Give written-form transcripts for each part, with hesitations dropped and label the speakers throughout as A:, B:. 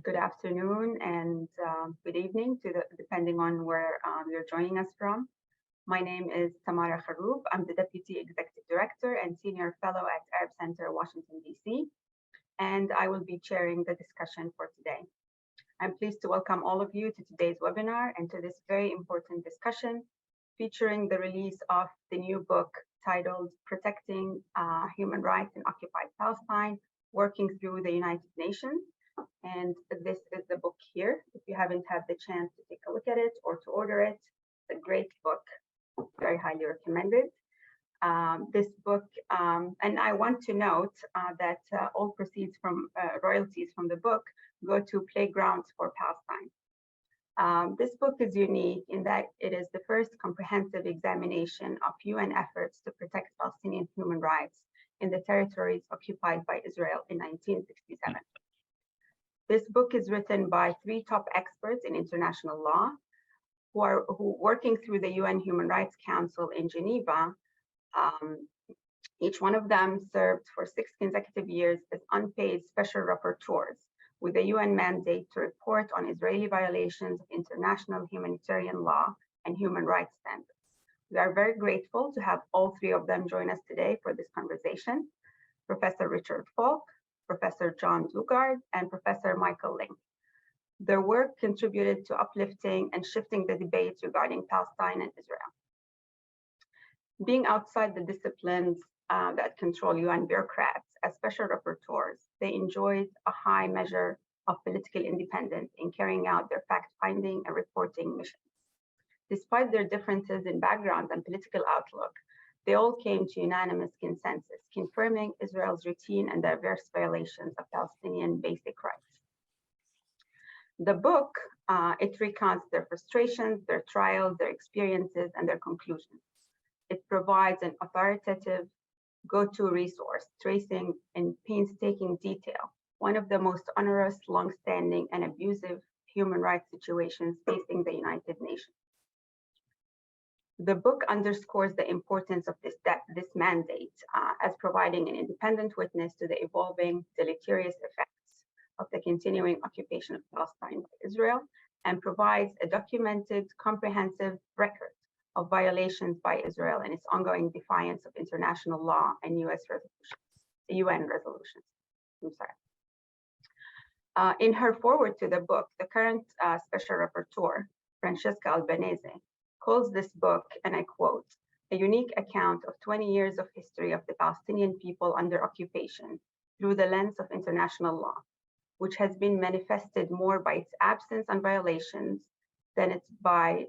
A: Good afternoon and good evening depending on where you're joining us from. My name is Tamara Kharoub. I'm the Deputy Executive Director and Senior Fellow at Arab Center, Washington, D.C., and I will be chairing the discussion for today. I'm pleased to welcome all of you to today's webinar and to this very important discussion featuring the release of the new book titled Protecting Human Rights in Occupied Palestine, Working Through the United Nations. And this is the book here. If you haven't had the chance to take a look at it or to order it, it's a great book, very highly recommended. This book, and I want to note that all proceeds from royalties from the book go to Playgrounds for Palestine. This book is unique in that it is the first comprehensive examination of UN efforts to protect Palestinian human rights in the territories occupied by Israel in 1967. This book is written by 3 top experts in international law who working through the UN Human Rights Council in Geneva. Each one of them served for 6 consecutive years as unpaid special rapporteurs with a UN mandate to report on Israeli violations of international humanitarian law and human rights standards. We are very grateful to have all 3 of them join us today for this conversation: Professor Richard Falk, Professor John Dugard, and Professor Michael Lynk. Their work contributed to uplifting and shifting the debates regarding Palestine and Israel. Being outside the disciplines that control UN bureaucrats as special rapporteurs, they enjoyed a high measure of political independence in carrying out their fact-finding and reporting missions. Despite their differences in background and political outlook, they all came to unanimous consensus, confirming Israel's routine and diverse violations of Palestinian basic rights. The book, it recounts their frustrations, their trials, their experiences, and their conclusions. It provides an authoritative go-to resource, tracing in painstaking detail one of the most onerous, long-standing, and abusive human rights situations facing the United Nations. The book underscores the importance of this mandate as providing an independent witness to the evolving deleterious effects of the continuing occupation of Palestine by Israel, and provides a documented, comprehensive record of violations by Israel and its ongoing defiance of international law and UN resolutions. I'm sorry. In her foreword to the book, the current Special Rapporteur, Francesca Albanese, calls this book, and I quote, a unique account of 20 years of history of the Palestinian people under occupation through the lens of international law, which has been manifested more by its absence and violations than by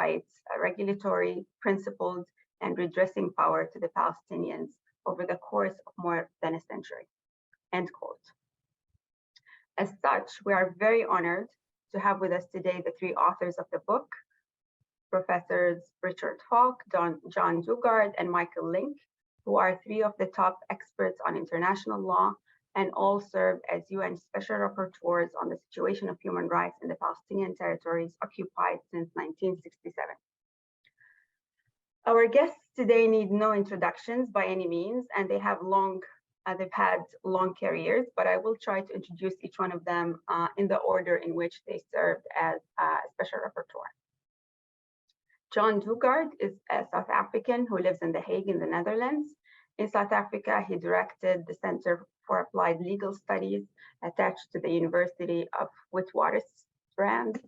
A: its regulatory, principled, and redressing power to the Palestinians over the course of more than a century, end quote. As such, we are very honored to have with us today the 3 authors of the book, Professors Richard Falk, John Dugard, and Michael Lynk, who are 3 of the top experts on international law and all serve as UN Special Rapporteurs on the situation of human rights in the Palestinian territories occupied since 1967. Our guests today need no introductions by any means, and they've had long careers, but I will try to introduce each one of them in the order in which they served as Special Rapporteur. John Dugard is a South African who lives in The Hague in the Netherlands. In South Africa, he directed the Center for Applied Legal Studies attached to the University of Witwatersrand,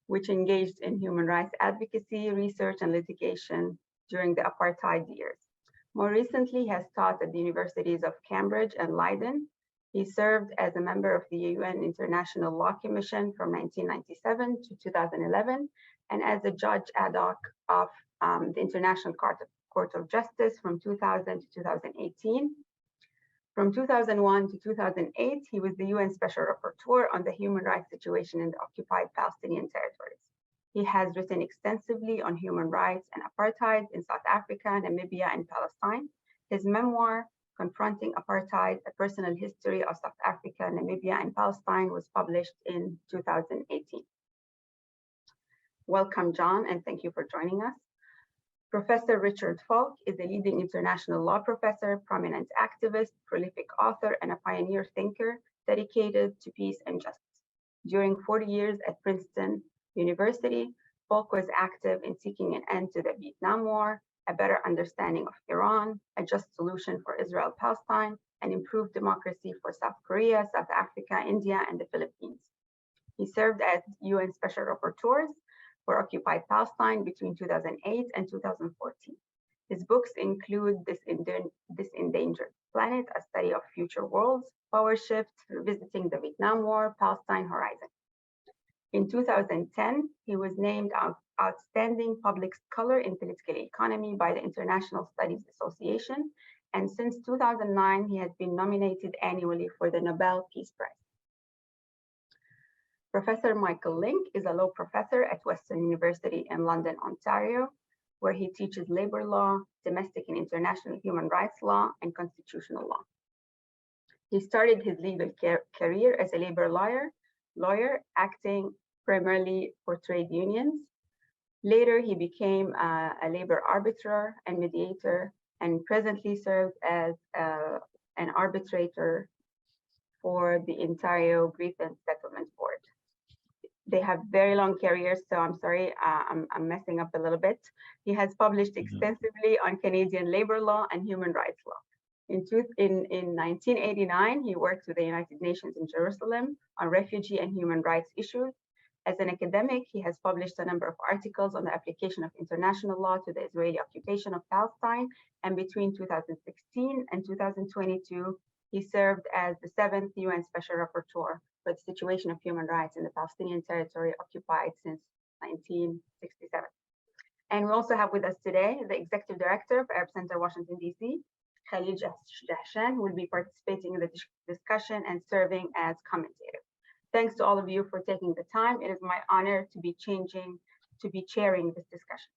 A: which engaged in human rights advocacy, research, and litigation during the apartheid years. More recently, he has taught at the universities of Cambridge and Leiden. He served as a member of the UN International Law Commission from 1997 to 2011, and as a judge ad hoc of the International Court of Justice from 2000 to 2018. From 2001 to 2008, he was the UN Special Rapporteur on the human rights situation in the occupied Palestinian territories. He has written extensively on human rights and apartheid in South Africa, Namibia, and Palestine. His memoir, Confronting Apartheid, A Personal History of South Africa, Namibia, and Palestine, was published in 2018. Welcome, John, and thank you for joining us. Professor Richard Falk is a leading international law professor, prominent activist, prolific author, and a pioneer thinker dedicated to peace and justice. During 40 years at Princeton University, Falk was active in seeking an end to the Vietnam War, a better understanding of Iran, a just solution for Israel-Palestine, and improved democracy for South Korea, South Africa, India, and the Philippines. He served as UN Special Rapporteurs for occupied Palestine between 2008 and 2014. His books include This Endangered Planet, A Study of Future Worlds, Power Shift, Revisiting the Vietnam War, Palestine Horizon. In 2010, he was named Outstanding Public Scholar in Political Economy by the International Studies Association, and since 2009, he has been nominated annually for the Nobel Peace Prize. Professor Michael Lynk is a law professor at Western University in London, Ontario, where he teaches labor law, domestic and international human rights law, and constitutional law. He started his legal career as a labor lawyer, acting primarily for trade unions. Later, he became a labor arbiter and mediator, and presently serves as an arbitrator for the Ontario Grievance Settlement Board. They have very long careers, so I'm sorry, I'm messing up a little bit. He has published extensively on Canadian labor law and human rights law. In 1989, he worked with the United Nations in Jerusalem on refugee and human rights issues. As an academic, he has published a number of articles on the application of international law to the Israeli occupation of Palestine, and between 2016 and 2022, he served as the 7th UN Special Rapporteur for the situation of human rights in the Palestinian territory occupied since 1967. And we also have with us today the Executive Director of Arab Center, Washington, D.C., Khalil Jahshan, who will be participating in the discussion and serving as commentator. Thanks to all of you for taking the time. It is my honor to be chairing this discussion.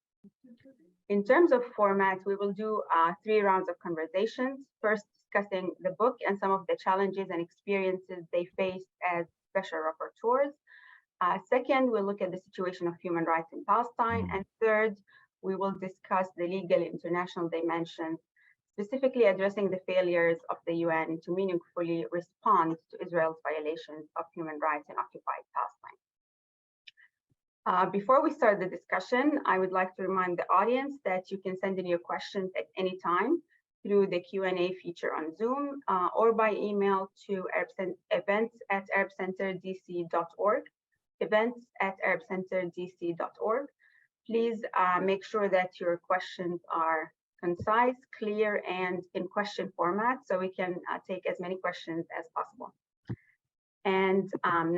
A: In terms of format, we will do 3 rounds of conversations. First, discussing the book and some of the challenges and experiences they faced as special rapporteurs. Second, we'll look at the situation of human rights in Palestine. And third, we will discuss the legal international dimensions, specifically addressing the failures of the UN to meaningfully respond to Israel's violations of human rights in occupied Palestine. Before we start the discussion, I would like to remind the audience that you can send in your questions at any time through the Q&A feature on Zoom or by email to events@arabcenterdc.org, events@arabcenterdc.org. Please make sure that your questions are concise, clear, and in question format so we can take as many questions as possible. And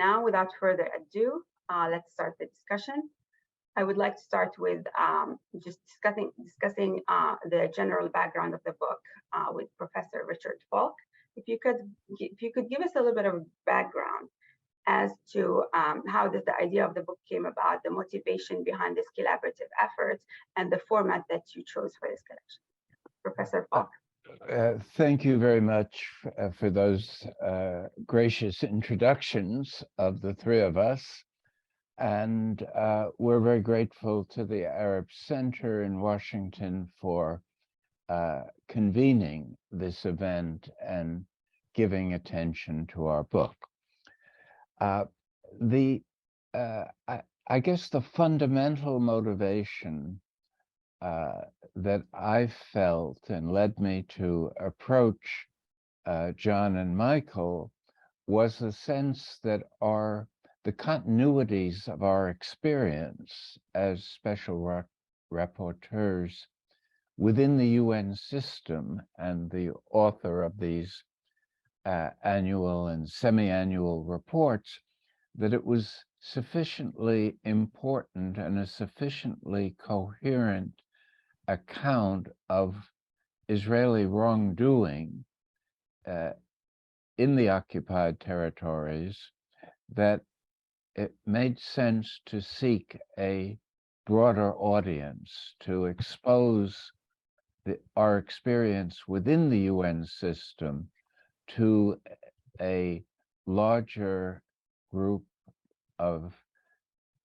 A: now, without further ado, let's start the discussion. I would like to start with just discussing the general background of the book with Professor Richard Falk. If you could give us a little bit of background as to how the idea of the book came about, the motivation behind this collaborative effort, and the format that you chose for this collection. Professor Falk.
B: Thank you very much for those gracious introductions of the 3 of us. And we're very grateful to the Arab Center in Washington for convening this event and giving attention to our book. I guess the fundamental motivation that I felt and led me to approach John and Michael was the sense that the continuities of our experience as special rapporteurs within the UN system and the author of these annual and semi-annual reports, that it was sufficiently important and a sufficiently coherent account of Israeli wrongdoing in the occupied territories that it made sense to seek a broader audience to expose our experience within the UN system to a larger group of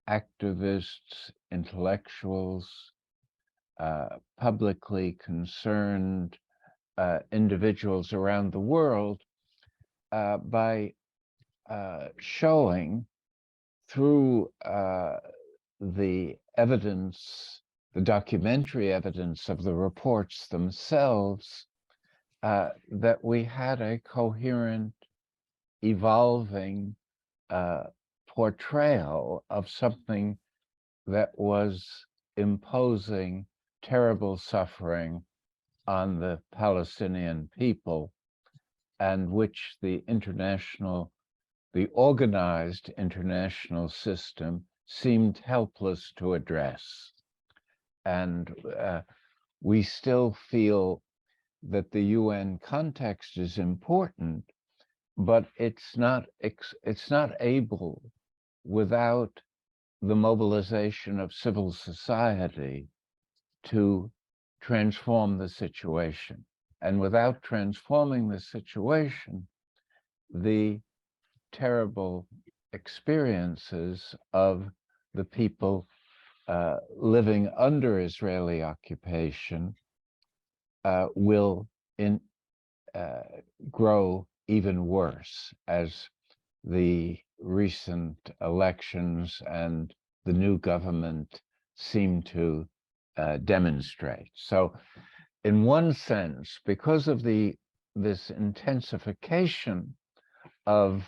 B: activists, intellectuals, publicly concerned individuals around the world by showing through the evidence, the documentary evidence of the reports themselves, that we had a coherent, evolving portrayal of something that was imposing terrible suffering on the Palestinian people, and which the organized international system seemed helpless to address. And we still feel that the UN context is important, but it's not able, without the mobilization of civil society, to transform the situation. And without transforming the situation, the terrible experiences of the people living under Israeli occupation will grow even worse, as the recent elections and the new government seem to demonstrate. So in one sense, because of this intensification of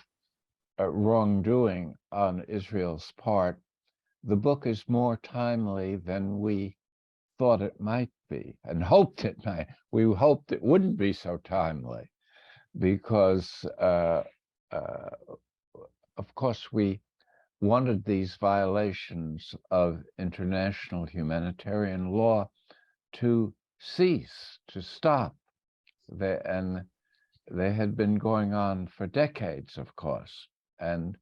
B: wrongdoing on Israel's part, the book is more timely than we thought it might be, and hoped it might. We hoped it wouldn't be so timely, because of course we wanted these violations of international humanitarian law to cease, to stop. And they had been going on for decades, of course, and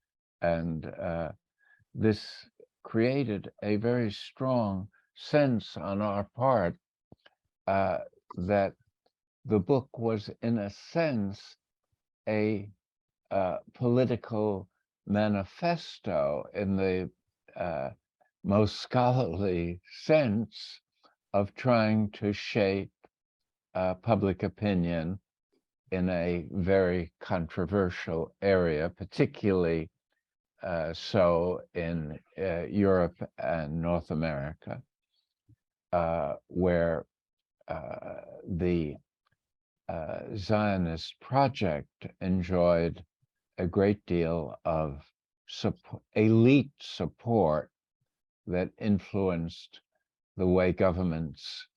B: this created a very strong sense on our part that the book was, in a sense, a political manifesto in the most scholarly sense of trying to shape public opinion in a very controversial area, particularly so in Europe and North America, where the Zionist project enjoyed a great deal of elite support that influenced the way governments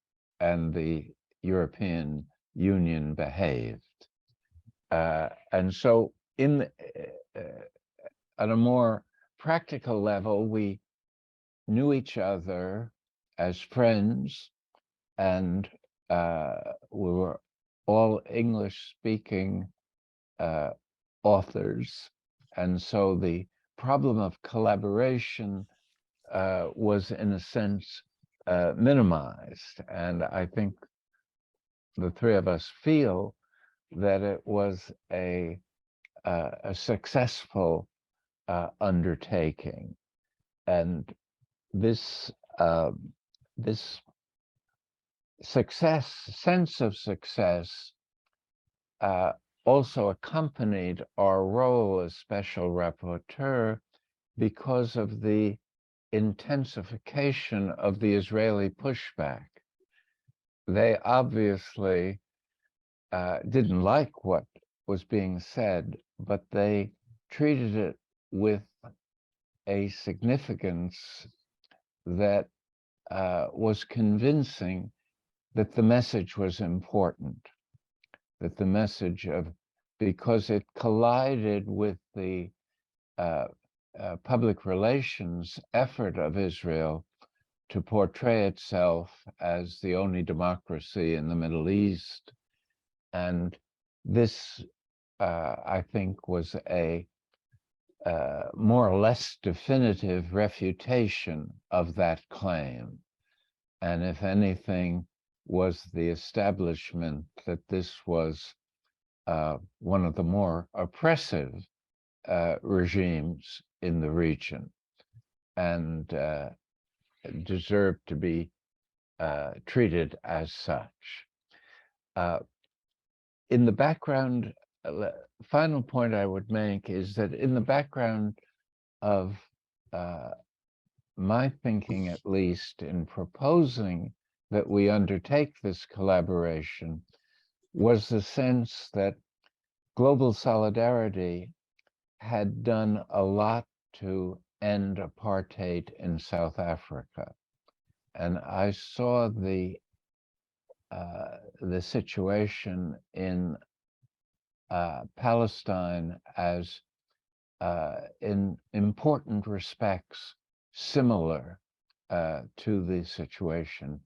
B: and the European Union behaved. And so at a more practical level, we knew each other as friends, and we were all English-speaking authors. And so the problem of collaboration was, in a sense, minimized. And I think the three of us feel that it was a successful undertaking. And this sense of success also accompanied our role as special rapporteur, because of the intensification of the Israeli pushback. They obviously didn't like what was being said, but they treated it with a significance that was convincing that the message was important, that the message of, because it collided with the public relations effort of Israel to portray itself as the only democracy in the Middle East. And this, I think, was a more or less definitive refutation of that claim. And if anything, was the establishment that this was one of the more oppressive regimes in the region, and deserved to be treated as such. In the background, final point I would make is that in the background of my thinking, at least, in proposing that we undertake this collaboration was the sense that global solidarity had done a lot to end apartheid in South Africa. And I saw the situation in Palestine as in important respects similar to the situation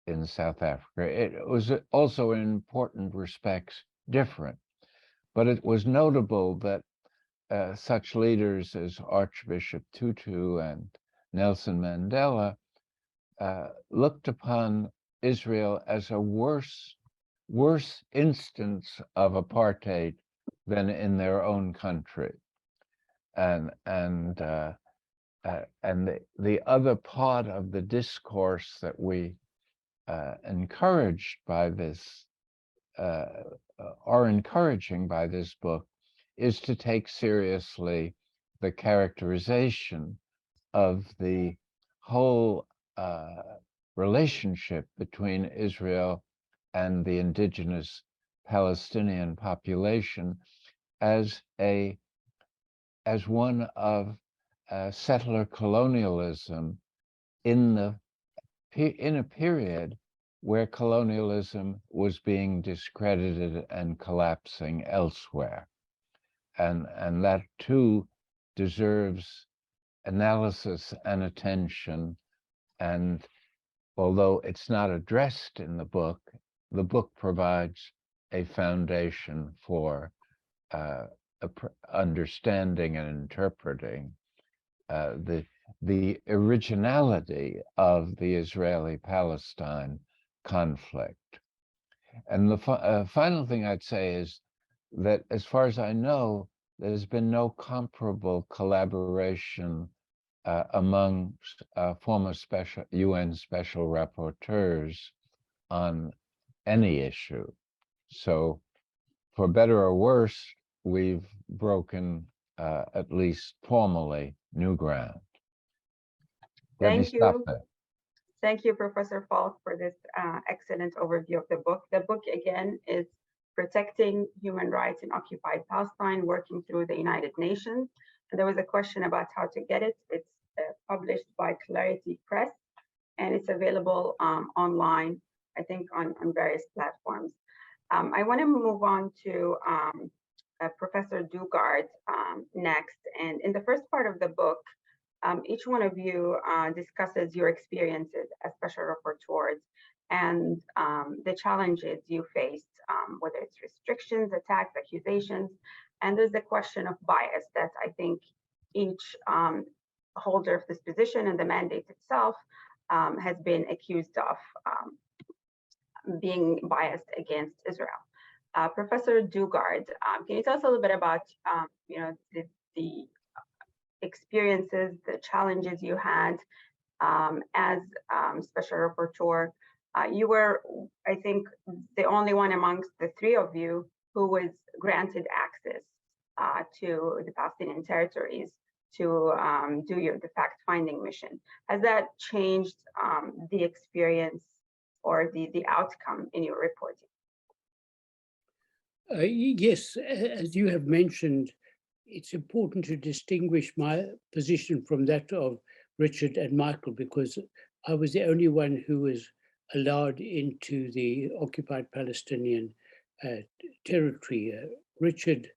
B: in South Africa. It was also in important respects different, but it was notable that such leaders as Archbishop Tutu and Nelson Mandela looked upon Israel as a worse instance of apartheid than in their own country. And the other part of the discourse that we encouraged by this, are encouraging by this book, is to take seriously the characterization of the whole relationship between Israel and the indigenous Palestinian population as one of settler colonialism in a period where colonialism was being discredited and collapsing elsewhere. And that too deserves analysis and attention. And although it's not addressed in the book provides a foundation for understanding and interpreting the originality of the Israeli-Palestine conflict. And the final thing I'd say is that, as far as I know, there's been no comparable collaboration among former UN Special Rapporteurs on any issue. So, for better or worse, we've broken, at least formally, new ground.
A: Thank you. Thank you, Professor Falk, for this excellent overview of the book. The book, again, is Protecting Human Rights in Occupied Palestine, Working Through the United Nations. And there was a question about how to get it. It's published by Clarity Press, and it's available online, I think, on various platforms. I want to move on to Professor Dugard next. And in the first part of the book, each one of you discusses your experiences as special rapporteurs and the challenges you faced, whether it's restrictions, attacks, accusations. And there's the question of bias that I think each holder of this position and the mandate itself has been accused of being biased against Israel. Professor Dugard, can you tell us a little bit about the experiences, the challenges you had as special rapporteur? You were, I think, the only one amongst the three of you who was granted access to the Palestinian territories to do the fact-finding mission. Has that changed the experience or the outcome in your reporting?
C: Yes, as you have mentioned, it's important to distinguish my position from that of Richard and Michael, because I was the only one who was allowed into the occupied Palestinian territory. Richard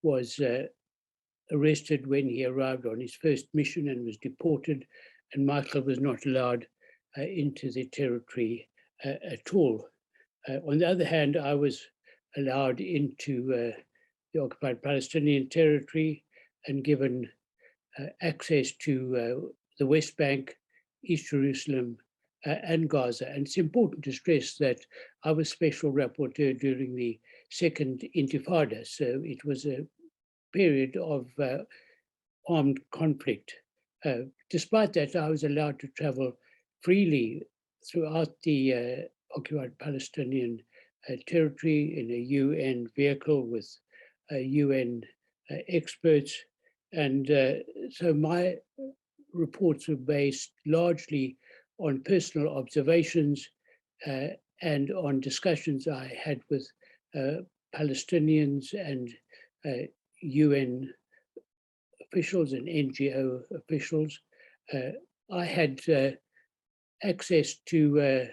C: was arrested when he arrived on his first mission and was deported, and Michael was not allowed into the territory at all. On the other hand, I was allowed into the occupied Palestinian territory and given access to the West Bank, East Jerusalem, and Gaza. And it's important to stress that I was special rapporteur during the second Intifada, so it was a period of armed conflict. Despite that, I was allowed to travel freely throughout the occupied Palestinian territory in a UN vehicle with UN experts. And so my reports were based largely on personal observations and on discussions I had with Palestinians and UN officials and NGO officials. I had access to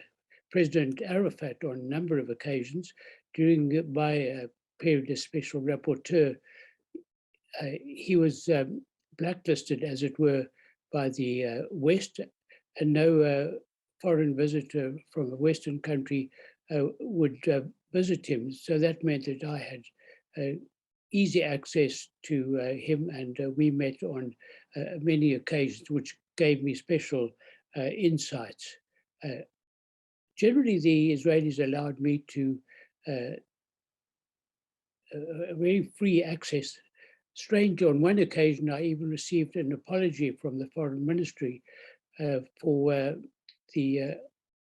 C: President Arafat on a number of occasions during my period as Special Rapporteur. He was blacklisted, as it were, by the West, and no foreign visitor from a Western country would visit him. So that meant that I had easy access to him, and we met on many occasions, which gave me special insights. Generally, the Israelis allowed me to very free access. Strangely, on one occasion, I even received an apology from the Foreign Ministry for the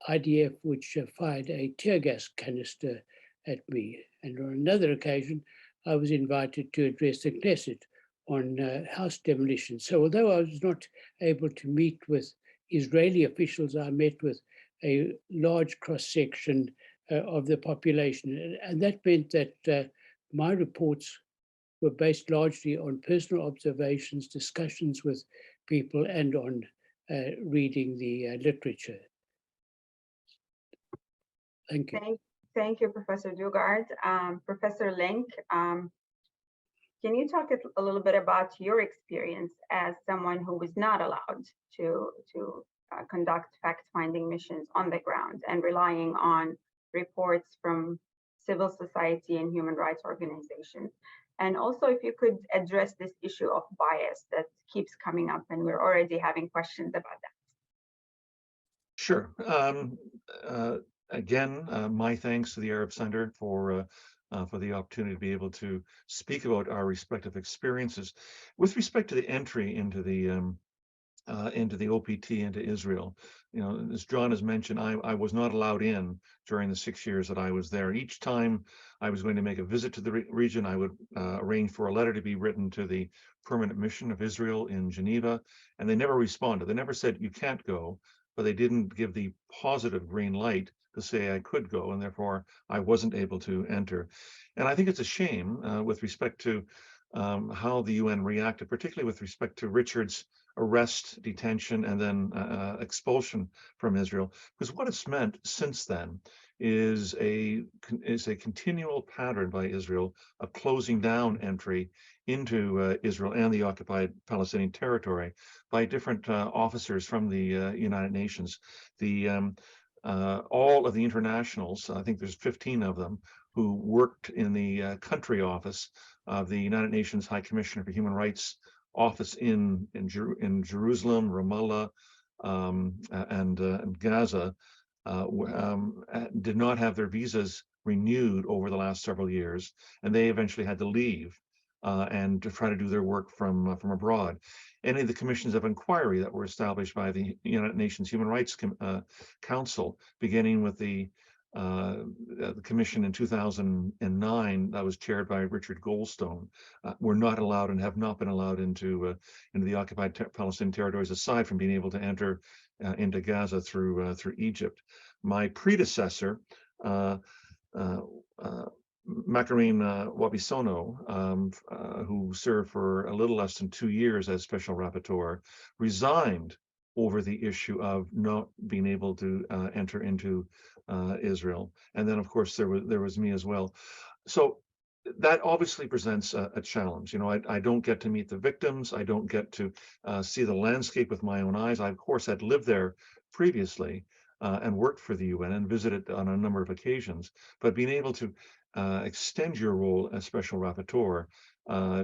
C: IDF, which fired a tear gas canister at me. And on another occasion, I was invited to address the Knesset on house demolition. So although I was not able to meet with Israeli officials, I met with a large cross-section of the population. And that meant that my reports were based largely on personal observations, discussions with people, and on reading the literature. Thank you.
A: Thank you, Professor Dugard. Professor Lynk, can you talk a little bit about your experience as someone who was not allowed to conduct fact-finding missions on the ground and relying on reports from civil society and human rights organizations? And also, if you could address this issue of bias that keeps coming up, and we're already having questions about that.
D: Sure. Again, my thanks to the Arab Center for the opportunity to be able to speak about our respective experiences. With respect to the entry into the OPT into Israel, as John has mentioned, I was not allowed in during the 6 years that I was there. Each time I was going to make a visit to the region, I would arrange for a letter to be written to the Permanent Mission of Israel in Geneva, and they never responded. They never said you can't go, but they didn't give the positive green light to say I could go, and therefore I wasn't able to enter. And I think it's a shame with respect to how the UN reacted, particularly with respect to Richard's arrest, detention, and then expulsion from Israel, because what it's meant since then is a continual pattern by Israel of closing down entry into Israel and the occupied Palestinian territory by different officers from the United Nations. All of the internationals, I think there's 15 of them, who worked in the country office of the United Nations High Commissioner for Human Rights office in Jerusalem, Ramallah, and Gaza, did not have their visas renewed over the last several years, and they eventually had to leave and to try to do their work from abroad. Any of the commissions of inquiry that were established by the United Nations Human Rights Council, beginning with the commission in 2009 that was chaired by Richard Goldstone, were not allowed and have not been allowed into the occupied Palestinian territories, aside from being able to enter into Gaza through Egypt. My predecessor, Macarene Wabisono, who served for a little less than 2 years as Special Rapporteur, resigned over the issue of not being able to enter into Israel. And then, of course, there was me as well. So that obviously presents a challenge. I don't get to meet the victims. I don't get to see the landscape with my own eyes. I, of course, had lived there previously and worked for the UN and visited on a number of occasions. But being able to extend your role as Special Rapporteur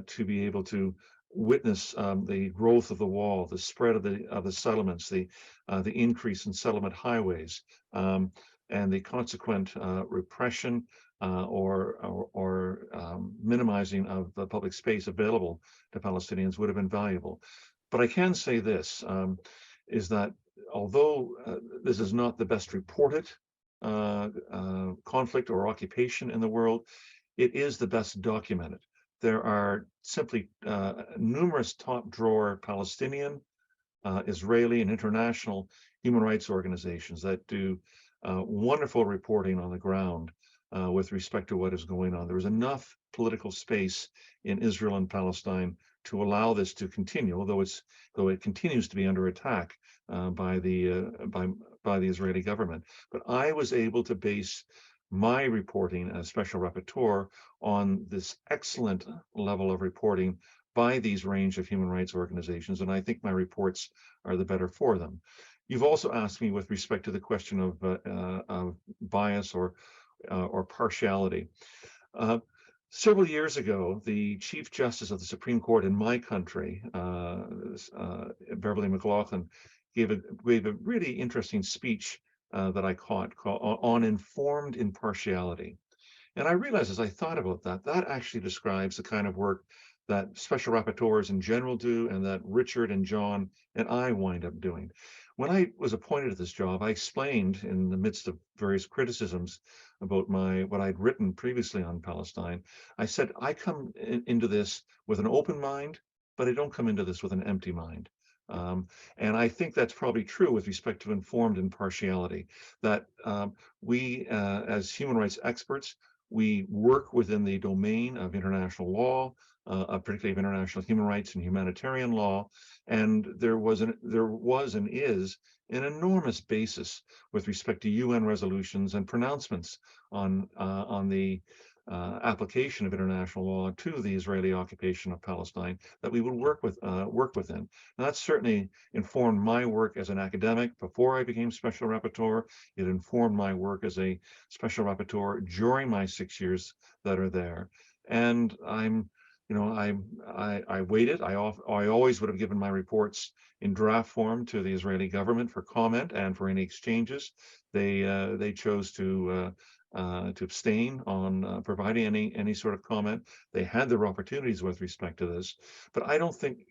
D: to be able to witness the growth of the wall, the spread of the settlements, the increase in settlement highways, and the consequent repression or minimizing of the public space available to Palestinians would have been valuable. But I can say this, is that although this is not the best reported conflict or occupation in the world, it is the best documented. There are simply numerous top drawer Palestinian Israeli and international human rights organizations that do wonderful reporting on the ground with respect to what is going on. There is enough political space in Israel and Palestine to allow this to continue, although it continues to be under attack by the Israeli government. But I was able to base my reporting as special rapporteur on this excellent level of reporting by these range of human rights organizations, and I think my reports are the better for them. You've also asked me with respect to the question of bias or partiality. Several years ago, the Chief Justice of the Supreme Court in my country, Beverly McLaughlin, gave a really interesting speech that I caught on informed impartiality. And I realized as I thought about that, that actually describes the kind of work that special rapporteurs in general do and that Richard and John and I wind up doing. When I was appointed to this job, I explained in the midst of various criticisms about what I'd written previously on Palestine. I said, I come into this with an open mind, but I don't come into this with an empty mind. And I think that's probably true with respect to informed impartiality, that we as human rights experts, we work within the domain of international law, particularly of international human rights and humanitarian law, and there was and is an enormous basis with respect to UN resolutions and pronouncements on the application of international law to the Israeli occupation of Palestine that we would work within. And that certainly informed my work as an academic before I became special rapporteur. It informed my work as a special rapporteur during my 6 years that are there. And I waited. I always would have given my reports in draft form to the Israeli government for comment and for any exchanges. They chose to abstain on providing any sort of comment. They had their opportunities with respect to this, but I don't think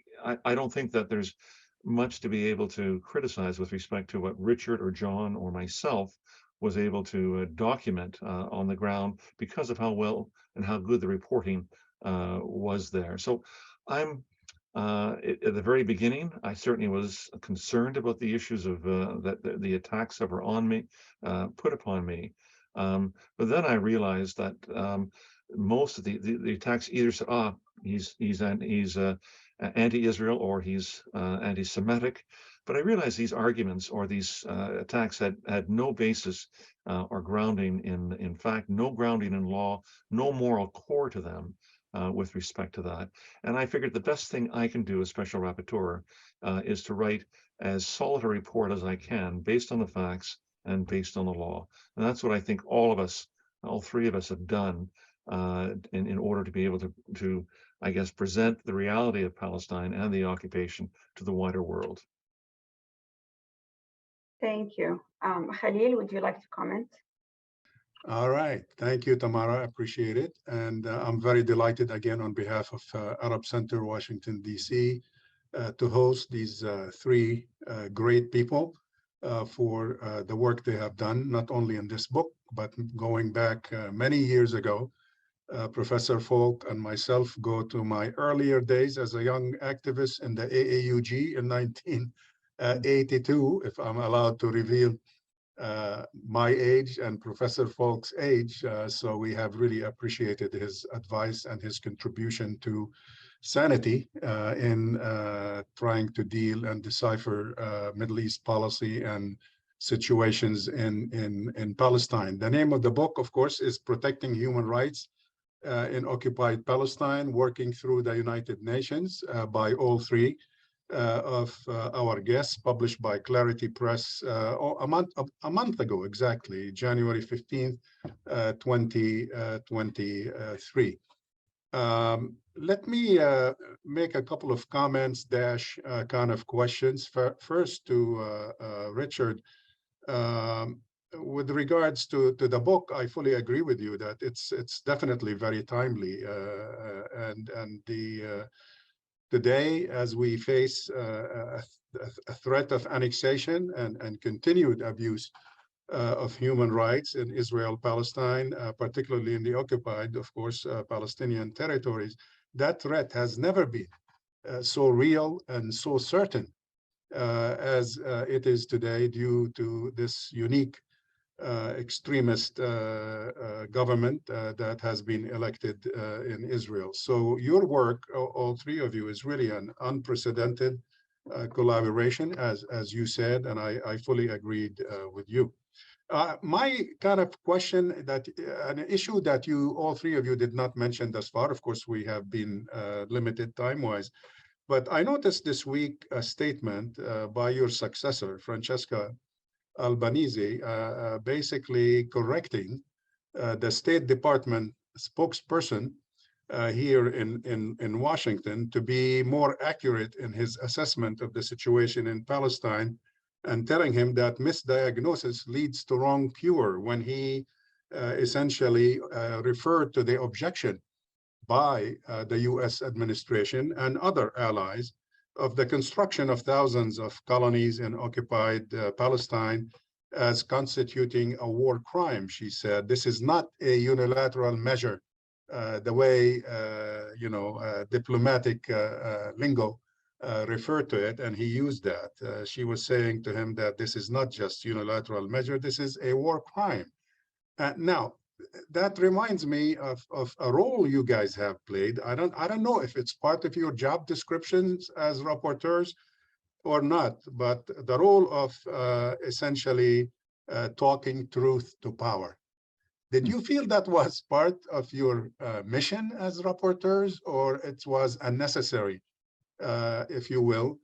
D: that there's much to be able to criticize with respect to what Richard or John or myself was able to document on the ground because of how well and how good the reporting was there. So I'm at the very beginning, I certainly was concerned about the issues of the attacks that were on me, put upon me. But then I realized that most of the attacks either said, he's anti-Israel or he's anti-Semitic. But I realized these arguments or these attacks had no basis or grounding in fact, no grounding in law, no moral core to them with respect to that. And I figured the best thing I can do as special rapporteur is to write as solid a report as I can based on the facts and based on the law. And that's what I think all three of us have done in order to be able to, I guess, present the reality of Palestine and the occupation to the wider world.
A: Thank you. Khalil, would you like to comment?
E: All right. Thank you, Tamara. I appreciate it. And I'm very delighted again on behalf of Arab Center, Washington, D.C., to host these three great people for the work they have done, not only in this book, but going back many years ago. Professor Falk and myself go to my earlier days as a young activist in the AAUG in 1982, if I'm allowed to reveal my age and Professor Falk's age. So we have really appreciated his advice and his contribution to sanity in trying to deal and decipher Middle East policy and situations in Palestine. The name of the book, of course, is Protecting Human Rights in Occupied Palestine, working through the United Nations by all three of our guests, published by Clarity Press a month ago, exactly, January 15th, 2023. Let me make a couple of comments dash kind of questions. First to Richard. With regards to the book, I fully agree with you that it's definitely very timely, and today, as we face a threat of annexation and continued abuse of human rights in Israel, Palestine, particularly in the occupied, of course, Palestinian territories, that threat has never been so real and so certain as it is today due to this unique extremist government that has been elected in Israel. So your work, all three of you, is really an unprecedented collaboration, as you said, and I fully agreed with you. My kind of question that an issue that you, all three of you, did not mention thus far, of course, we have been limited time-wise, but I noticed this week a statement by your successor, Francesca Albanese, basically correcting the State Department spokesperson here in Washington to be more accurate in his assessment of the situation in Palestine, and telling him that misdiagnosis leads to wrong cure, when he essentially referred to the objection by the US administration and other allies of the construction of thousands of colonies in occupied Palestine as constituting a war crime. She said, this is not a unilateral measure, the way, diplomatic lingo referred to it, and he used that. She was saying to him that this is not just unilateral measure, this is a war crime. Now, that reminds me of a role you guys have played. I don't know if it's part of your job descriptions as rapporteurs or not, but the role of essentially talking truth to power. Did you feel that was part of your mission as rapporteurs, or it was a necessary, if you will,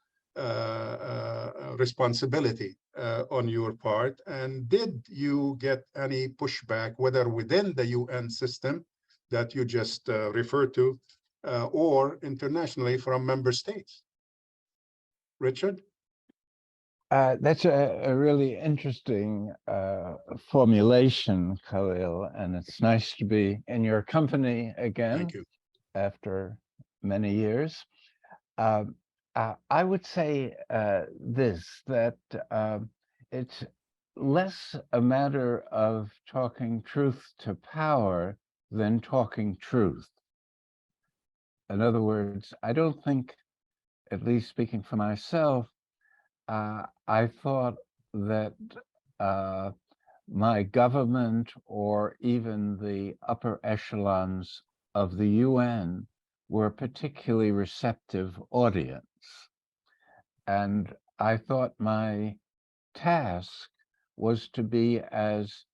E: responsibility on your part? And did you get any pushback, whether within the UN system that you just referred to, or internationally from member states? Richard?
B: That's a really interesting formulation, Khalil, and it's nice to be in your company again.
E: Thank you.
B: After many years. I would say that it's less a matter of talking truth to power than talking truth. In other words, I don't think, at least speaking for myself, I thought that my government or even the upper echelons of the UN were a particularly receptive audience. And I thought my task was to be as,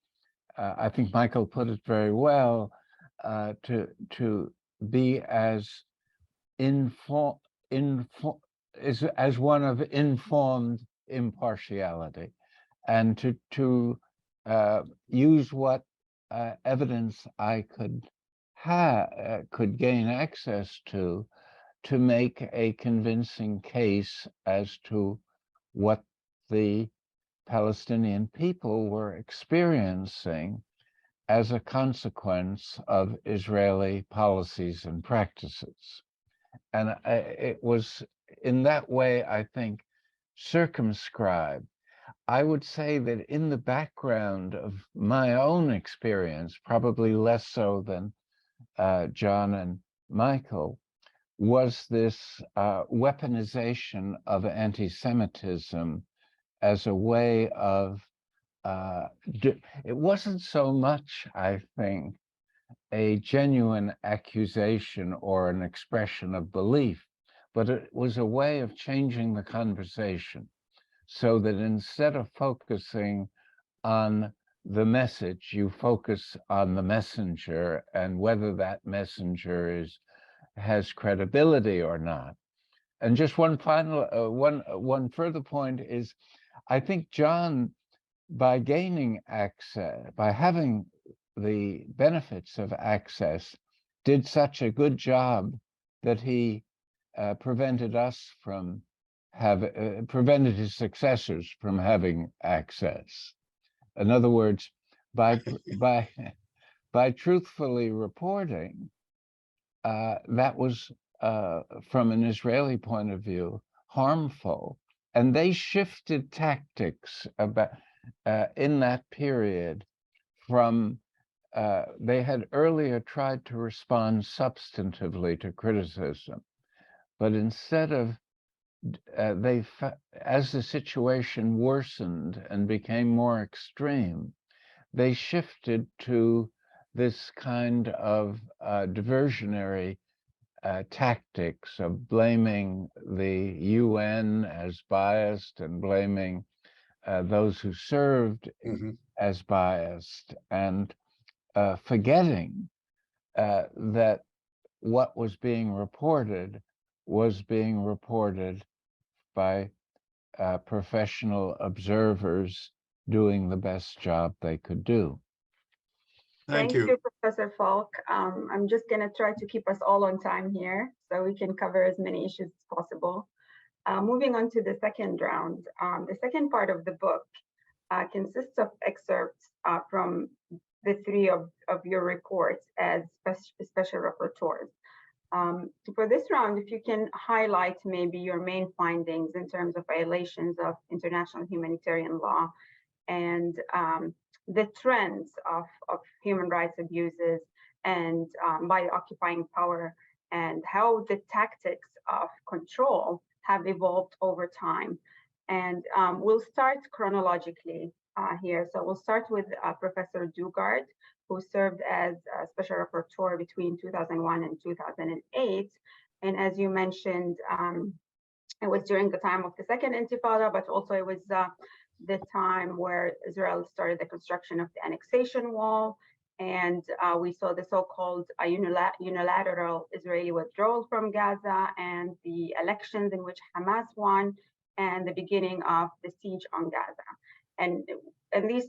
B: I think Michael put it very well, to be as as one of informed impartiality, and to use what evidence I could gain access to make a convincing case as to what the Palestinian people were experiencing as a consequence of Israeli policies and practices. And it was in that way, I think, circumscribed. I would say that in the background of my own experience, probably less so than John and Michael, was this weaponization of anti-Semitism as a way of, it wasn't so much, I think, a genuine accusation or an expression of belief, but it was a way of changing the conversation so that instead of focusing on the message, you focus on the messenger and whether that messenger has credibility or not. And just one final, one further point is, I think John, by gaining access, by having the benefits of access, did such a good job that he prevented his successors from having access. In other words, by truthfully reporting, that was, from an Israeli point of view, harmful. And they shifted tactics about in that period from, they had earlier tried to respond substantively to criticism, but instead of as the situation worsened and became more extreme, they shifted to this kind of diversionary tactics of blaming the UN as biased and blaming those who served as biased, and forgetting that what was being reported by professional observers doing the best job they could do.
E: Thank you.
A: Professor Falk. I'm just going to try to keep us all on time here so we can cover as many issues as possible. Moving on to the second round. The second part of the book consists of excerpts from the three of your reports as special rapporteurs. For this round, if you can highlight maybe your main findings in terms of violations of international humanitarian law and the trends of human rights abuses and by occupying power, and how the tactics of control have evolved over time. And we'll start chronologically here. So we'll start with Professor Dugard, who served as a special rapporteur between 2001 and 2008. And as you mentioned, it was during the time of the Second Intifada, but also it was the time where Israel started the construction of the annexation wall. And we saw the so-called unilateral Israeli withdrawal from Gaza and the elections in which Hamas won and the beginning of the siege on Gaza. And these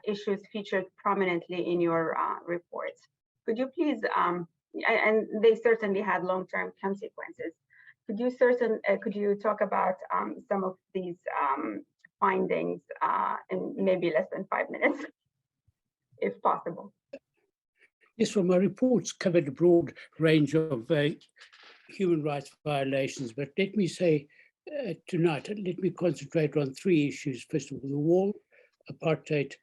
A: issues featured prominently in your reports. Could you please, and they certainly had long-term consequences. Could you talk about some of these findings in maybe less than 5 minutes, if possible?
C: Yes, well, my reports covered a broad range of human rights violations, but let me say tonight, let me concentrate on three issues. First of all, the wall, apartheid,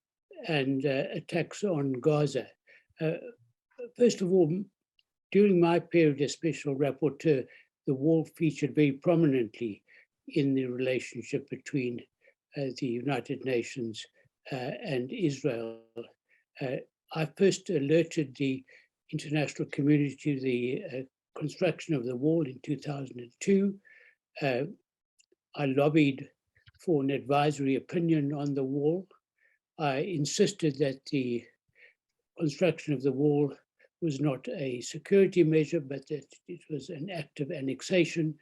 C: and attacks on Gaza. First of all, during my period as special rapporteur, the wall featured very prominently in the relationship between the United Nations and Israel. I first alerted the international community to the construction of the wall in 2002. I lobbied for an advisory opinion on the wall. I insisted that the construction of the wall was not a security measure, but that it was an act of annexation.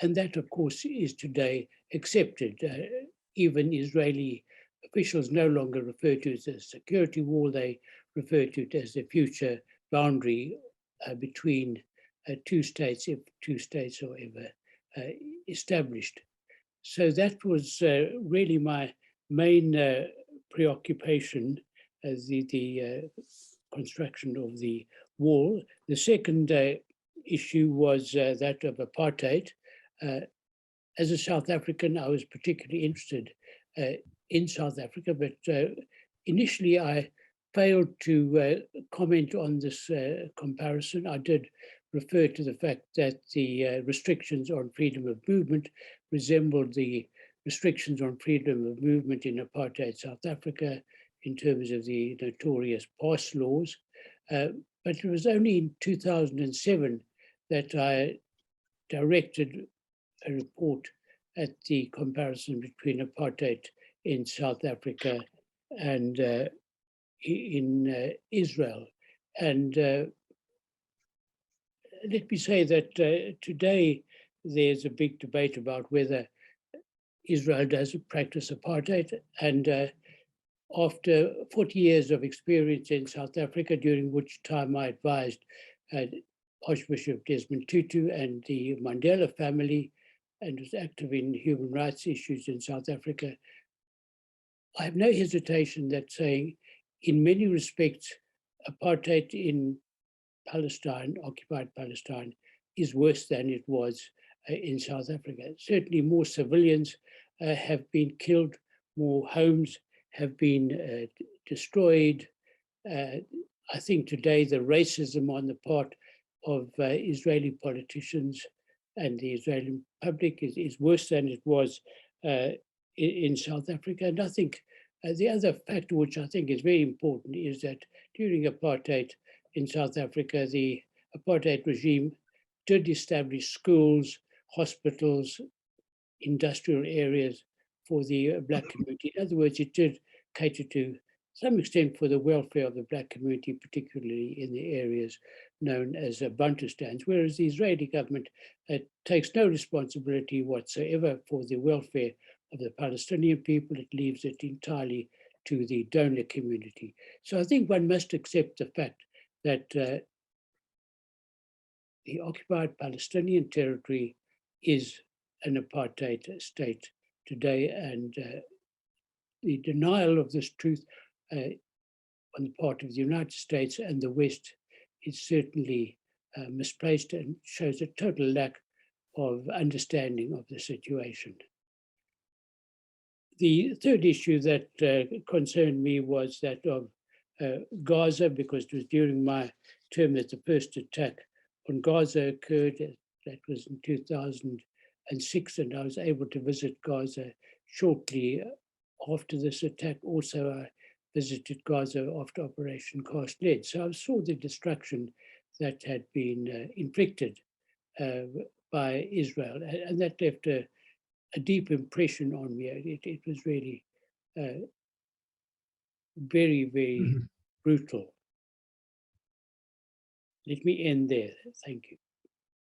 C: And that, of course, is today accepted. Even Israeli officials no longer refer to it as a security wall, they refer to it as the future boundary between two states, if two states are ever established. So that was really my main preoccupation, the construction of the wall. The second issue was that of apartheid. As a South African, I was particularly interested in South Africa, but initially I failed to comment on this comparison. I did refer to the fact that the restrictions on freedom of movement resembled the restrictions on freedom of movement in apartheid South Africa in terms of the notorious pass laws. But it was only in 2007 that I directed a report at the comparison between apartheid in South Africa and in Israel. And let me say that today there's a big debate about whether Israel does practice apartheid. And after 40 years of experience in South Africa, during which time I advised Archbishop Desmond Tutu and the Mandela family, and was active in human rights issues in South Africa, I have no hesitation that saying, in many respects, apartheid in Palestine, occupied Palestine, is worse than it was in South Africa. Certainly more civilians have been killed, more homes have been destroyed. I think today the racism on the part of Israeli politicians and the Israeli public is worse than it was in South Africa. And I think the other factor which I think is very important is that during apartheid in South Africa, the apartheid regime did establish schools, hospitals, industrial areas for the Black community. In other words, it did cater to some extent for the welfare of the Black community, particularly in the areas known as Bantustans, whereas the Israeli government takes no responsibility whatsoever for the welfare of the Palestinian people. It leaves it entirely to the donor community. So I think one must accept the fact that the occupied Palestinian territory is an apartheid state today, and the denial of this truth on the part of the United States and the West is certainly misplaced and shows a total lack of understanding of the situation. The third issue that concerned me was that of Gaza, because it was during my term that the first attack on Gaza occurred. That was in 2006, and I was able to visit Gaza shortly after this attack. Also, I visited Gaza after Operation Cast Lead. So I saw the destruction that had been inflicted by Israel, and that left a deep impression on me. It was really very, very brutal. Let me end there. Thank you.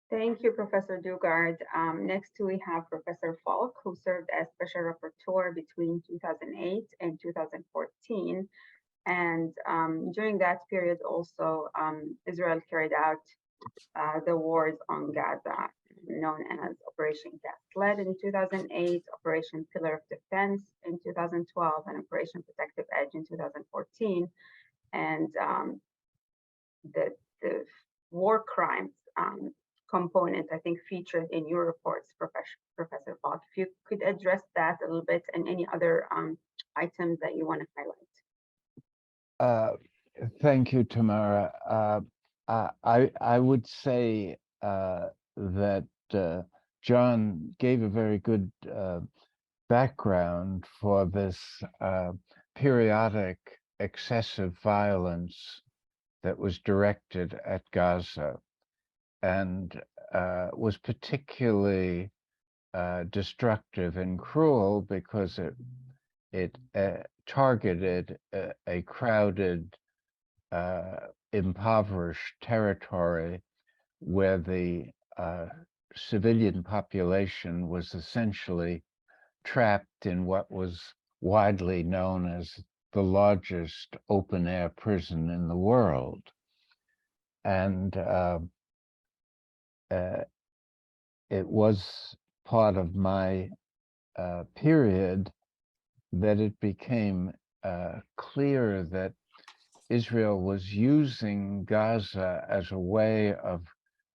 A: Thank you, Professor Dugard. Next, we have Professor Falk, who served as Special Rapporteur between 2008 and 2014. And during that period also, Israel carried out the wars on Gaza, known as Operation Cast Lead in 2008, Operation Pillar of Defense in 2012, and Operation Protective Edge in 2014. And the war crimes component, I think, featured in your reports, Professor Falk. If you could address that a little bit and any other items that you want to highlight.
B: Thank you, Tamara. I would say that John gave a very good background for this periodic excessive violence that was directed at Gaza, and was particularly destructive and cruel because it targeted a crowded, impoverished territory where the civilian population was essentially trapped in what was widely known as the largest open-air prison in the world. And it was part of my period that it became clear that Israel was using Gaza as a way of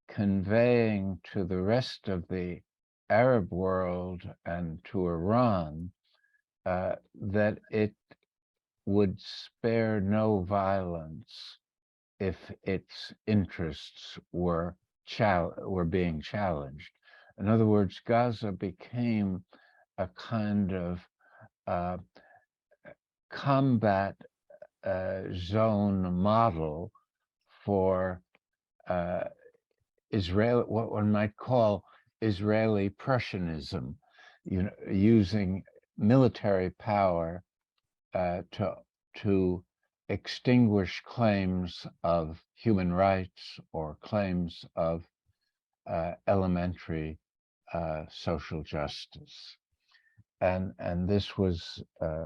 B: conveying to the rest of the Arab world and to Iran that it would spare no violence if its interests were being challenged. In other words, Gaza became a kind of combat zone model for Israel, what one might call Israeli Prussianism, using military power to extinguish claims of human rights or claims of elementary social justice. And this was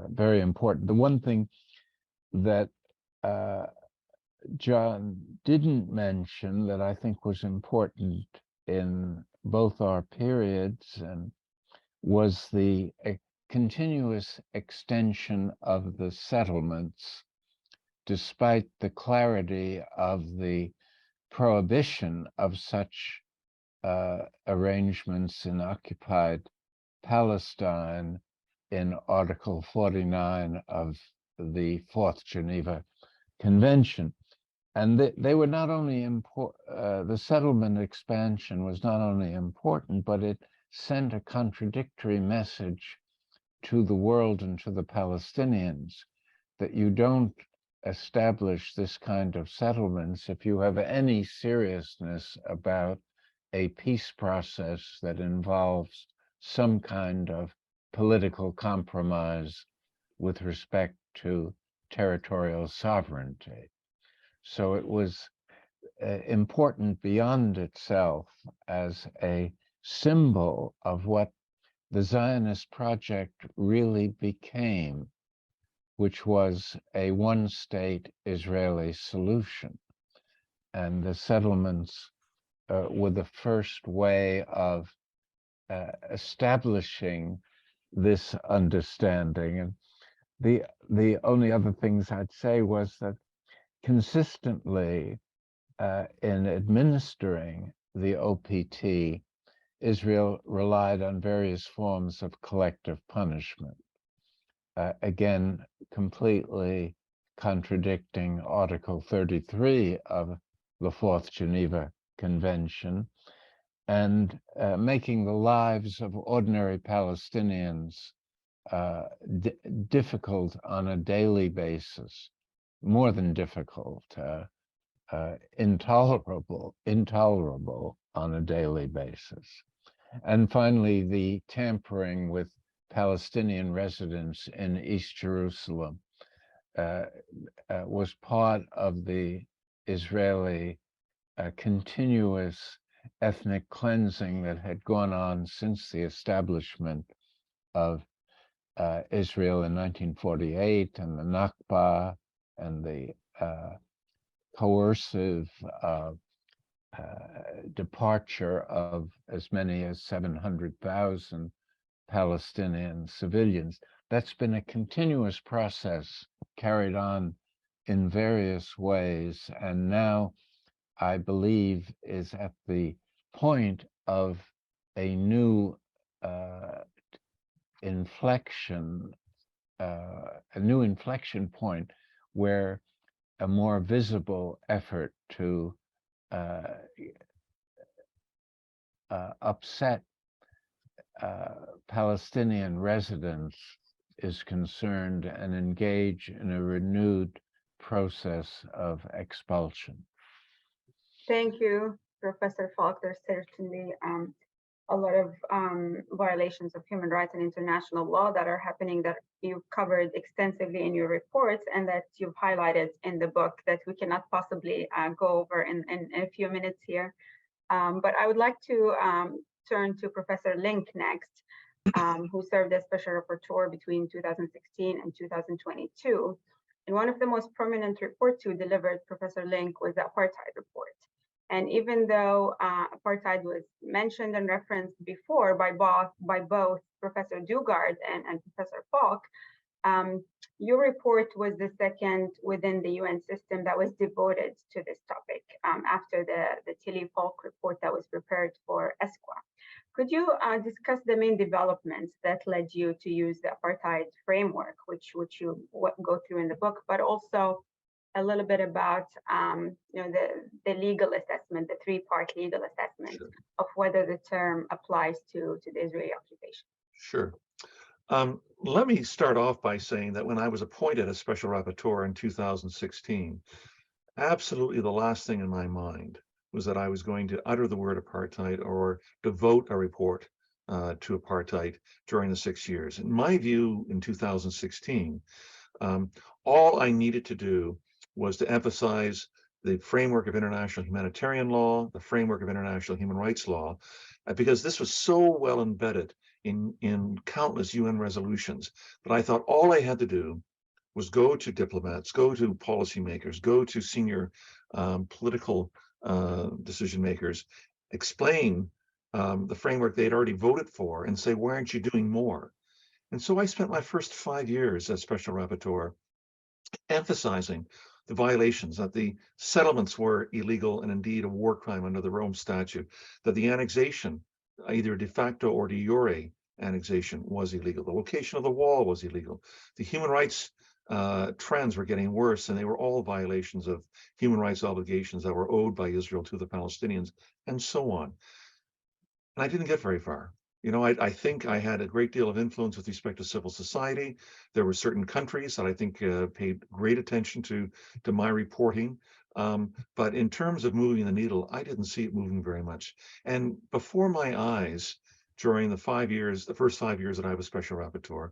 B: very important. The one thing that John didn't mention that I think was important in both our periods and was the continuous extension of the settlements, despite the clarity of the prohibition of such arrangements in occupied Palestine in Article 49 of the Fourth Geneva Convention. And they were not only important, the settlement expansion was not only important, but it sent a contradictory message to the world and to the Palestinians that you don't establish this kind of settlements if you have any seriousness about a peace process that involves some kind of political compromise with respect to territorial sovereignty. So it was important beyond itself as a symbol of what the Zionist project really became, which was a one-state Israeli solution. And the settlements were the first way of establishing this understanding. And the only other things I'd say was that consistently in administering the OPT, Israel relied on various forms of collective punishment. Again, completely contradicting Article 33 of the Fourth Geneva Convention, and making the lives of ordinary Palestinians difficult on a daily basis, more than difficult, intolerable on a daily basis. And finally, the tampering with Palestinian residents in East Jerusalem was part of the Israeli continuous ethnic cleansing that had gone on since the establishment of Israel in 1948, and the Nakba, and the coercive departure of as many as 700,000 Palestinian civilians. That's been a continuous process carried on in various ways, and now I believe is at the point of a new inflection point where a more visible effort to upset Palestinian residents is concerned and engage in a renewed process of expulsion.
A: Thank you, Professor Falk. There's certainly a lot of violations of human rights and international law that are happening that you've covered extensively in your reports and that you've highlighted in the book that we cannot possibly go over in a few minutes here. But I would like to turn to Professor Lynk next, who served as Special Rapporteur between 2016 and 2022. And one of the most prominent reports you delivered, Professor Lynk, was the Apartheid report. And even though apartheid was mentioned and referenced before by both Professor Dugard and Professor Falk, your report was the second within the UN system that was devoted to this topic after the Falk report that was prepared for ESQA. Could you discuss the main developments that led you to use the apartheid framework, which you go through in the book, but also a little bit about the legal assessment, the three-part legal assessment
D: Sure.
A: of whether the term applies to the Israeli occupation?
D: Sure. Let me start off by saying that when I was appointed as Special Rapporteur in 2016, absolutely the last thing in my mind was that I was going to utter the word apartheid or devote a report to apartheid during the 6 years. In my view, in 2016, all I needed to do was to emphasize the framework of international humanitarian law, the framework of international human rights law, because this was so well embedded in countless UN resolutions that I thought all I had to do was go to diplomats, go to policymakers, go to senior political decision makers, explain the framework they'd already voted for and say, why aren't you doing more? And so I spent my first 5 years as Special Rapporteur emphasizing the violations, that the settlements were illegal and indeed a war crime under the Rome Statute, that the annexation, either de facto or de jure annexation, was illegal. The location of the wall was illegal. The human rights trends were getting worse, and they were all violations of human rights obligations that were owed by Israel to the Palestinians, and so on. And I didn't get very far. You know, I think I had a great deal of influence with respect to civil society. There were certain countries that I think paid great attention to my reporting. But in terms of moving the needle, I didn't see it moving very much. And before my eyes, during the first 5 years that I was Special Rapporteur,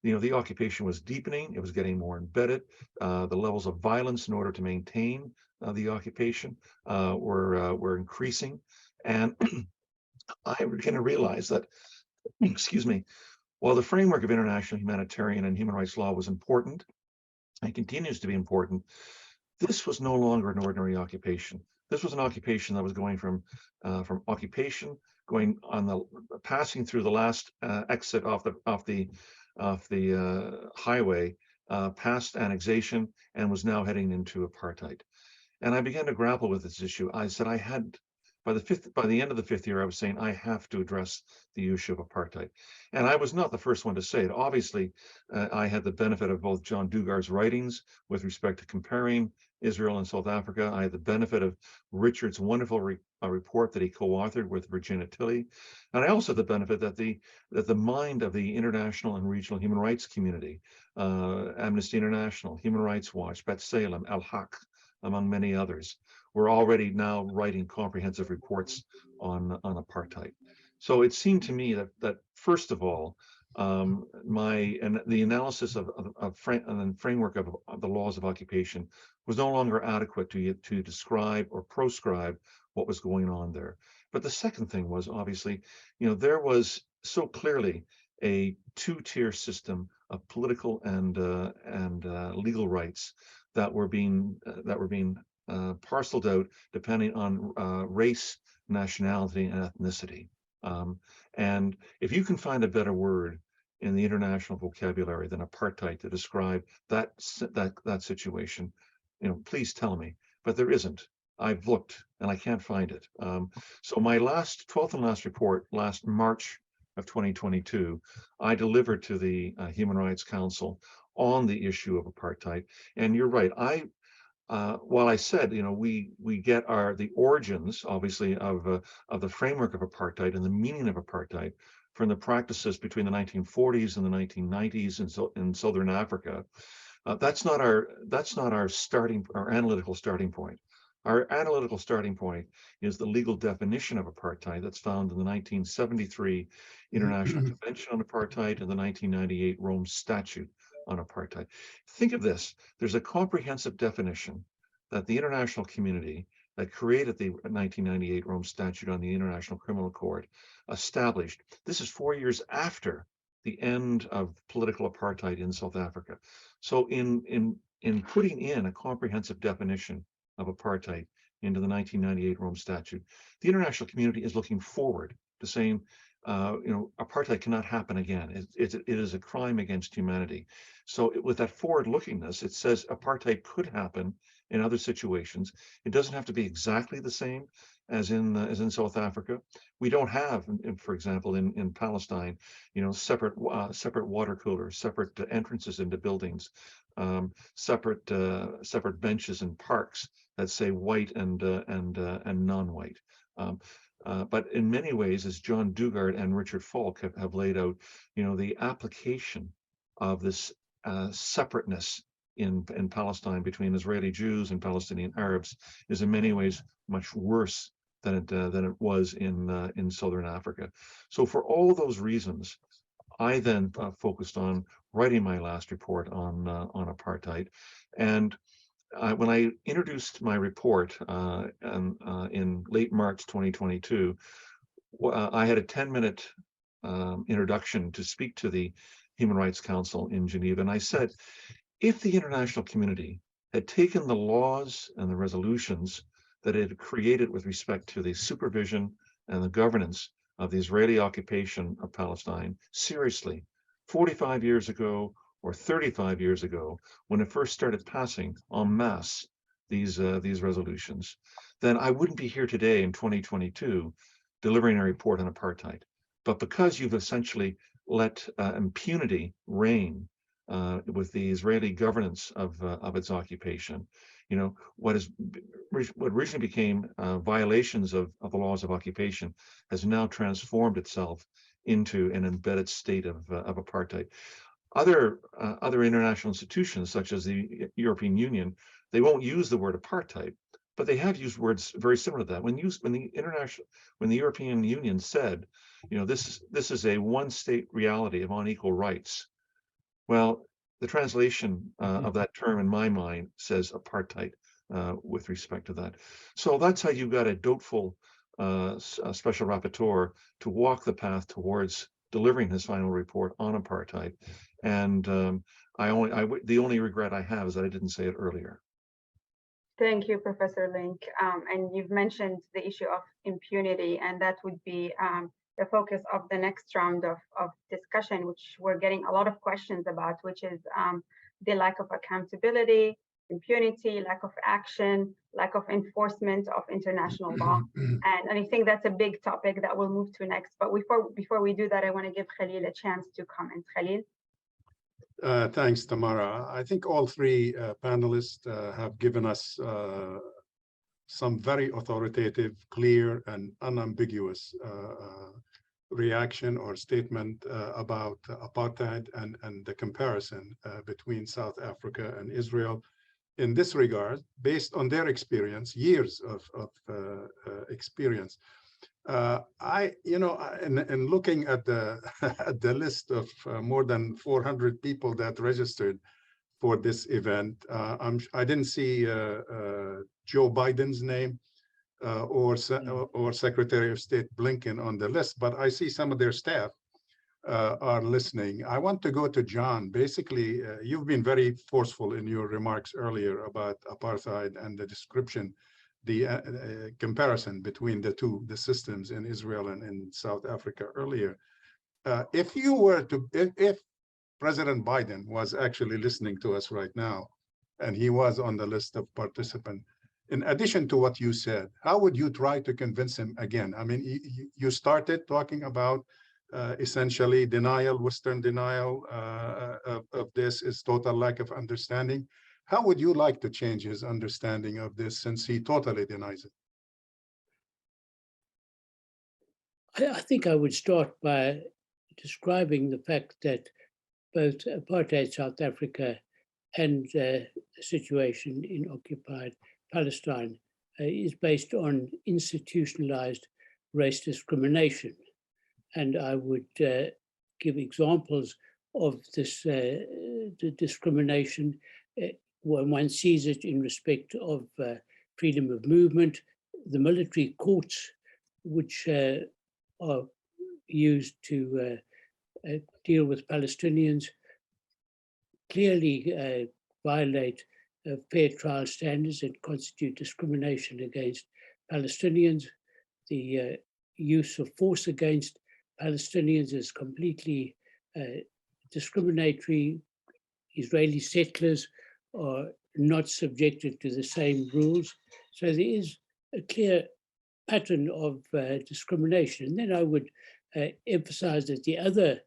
D: you know, the occupation was deepening. It was getting more embedded. The levels of violence in order to maintain the occupation were increasing. And I began to realize that, excuse me, while the framework of international humanitarian and human rights law was important and continues to be important, this was no longer an ordinary occupation. This was an occupation that was going from occupation, passing through the last exit off the highway, past annexation, and was now heading into apartheid. And I began to grapple with this issue. I said I had. By the end of the fifth year, I was saying I have to address the issue of apartheid. And I was not the first one to say it. Obviously, I had the benefit of both John Dugard's writings with respect to comparing Israel and South Africa. I had the benefit of Richard's wonderful report that he co-authored with Virginia Tilley. And I also had the benefit that the mind of the international and regional human rights community, Amnesty International, Human Rights Watch, B'Tselem, Al-Haq, among many others, we're already now writing comprehensive reports on apartheid. So it seemed to me that first of all, the analysis of the framework of the laws of occupation was no longer adequate to describe or proscribe what was going on there. But the second thing was, obviously, you know, there was so clearly a two-tier system of political and legal rights that were being parceled out depending on race, nationality, and ethnicity. And if you can find a better word in the international vocabulary than apartheid to describe that situation, you know, please tell me. But there isn't. I've looked and I can't find it. So my 12th and last report, last March of 2022, I delivered to the Human Rights Council on the issue of apartheid. And you're right. While I said, you know, we get the origins, obviously, of the framework of apartheid and the meaning of apartheid from the practices between the 1940s and the 1990s in Southern Africa. That's not our analytical starting point. Our analytical starting point is the legal definition of apartheid that's found in the 1973 International Convention on Apartheid and the 1998 Rome Statute on apartheid. Think of this. There's a comprehensive definition that the international community that created the 1998 Rome Statute on the International Criminal Court established. This is 4 years after the end of political apartheid in South Africa. So in putting in a comprehensive definition of apartheid into the 1998 Rome Statute, the international community is looking forward to saying, you know, apartheid cannot happen again. It is a crime against humanity. So with that forward-lookingness, it says apartheid could happen in other situations. It doesn't have to be exactly the same as in South Africa. We don't have, for example, in Palestine, you know, separate water coolers, separate entrances into buildings, separate benches in parks that say white and non-white. But in many ways, as John Dugard and Richard Falk have laid out, you know, the application of this separateness in Palestine between Israeli Jews and Palestinian Arabs is in many ways much worse than it was in Southern Africa. So for all those reasons, I then focused on writing my last report on apartheid. And when I introduced my report in late March 2022, I had a 10-minute introduction to speak to the Human Rights Council in Geneva. And I said, if the international community had taken the laws and the resolutions that it had created with respect to the supervision and the governance of the Israeli occupation of Palestine seriously 45 years ago or 35 years ago, when it first started passing en masse these resolutions, then I wouldn't be here today in 2022 delivering a report on apartheid. But because you've essentially let impunity reign with the Israeli governance of its occupation. You know, what originally became violations of the laws of occupation has now transformed itself into an embedded state of apartheid. Other international institutions, such as the European Union, they won't use the word apartheid, but they have used words very similar to that. When the European Union said, you know, this is a one-state reality of unequal rights. Well, the translation of that term in my mind says apartheid with respect to that. So that's how you got a dobeful special rapporteur to walk the path towards delivering his final report on apartheid. And the only regret I have is that I didn't say it earlier.
A: Thank you, Professor Lynk. And you've mentioned the issue of impunity, and that would be the focus of the next round of discussion, which we're getting a lot of questions about, which is the lack of accountability, impunity, lack of action, lack of enforcement of international law. And I think that's a big topic that we'll move to next. But before we do that, I want to give Khalil a chance to comment. Khalil?
E: Thanks, Tamara. I think all three panelists have given us some very authoritative, clear, and unambiguous reaction or statement about apartheid and the comparison between South Africa and Israel in this regard, based on their experience, years of experience. In looking at the at the list of more than 400 people that registered for this event, I didn't see Joe Biden's name or Secretary of State Blinken on the list, but I see some of their staff are listening. I want to go to John. Basically, you've been very forceful in your remarks earlier about apartheid and the description, the comparison between the systems in Israel and in South Africa earlier. If President Biden was actually listening to us right now, and he was on the list of participants, in addition to what you said, how would you try to convince him again? I mean, you started talking about essentially denial, Western denial of this is total lack of understanding. How would you like to change his understanding of this, since he totally denies it?
C: I think I would start by describing the fact that both apartheid South Africa and the situation in occupied Palestine is based on institutionalized race discrimination. And I would give examples of this the discrimination when one sees it in respect of freedom of movement. The military courts, which are used to deal with Palestinians, clearly violate fair trial standards and constitute discrimination against Palestinians. The use of force against Palestinians is completely discriminatory. Israeli settlers are not subjected to the same rules. So there is a clear pattern of discrimination. And then I would emphasize that the other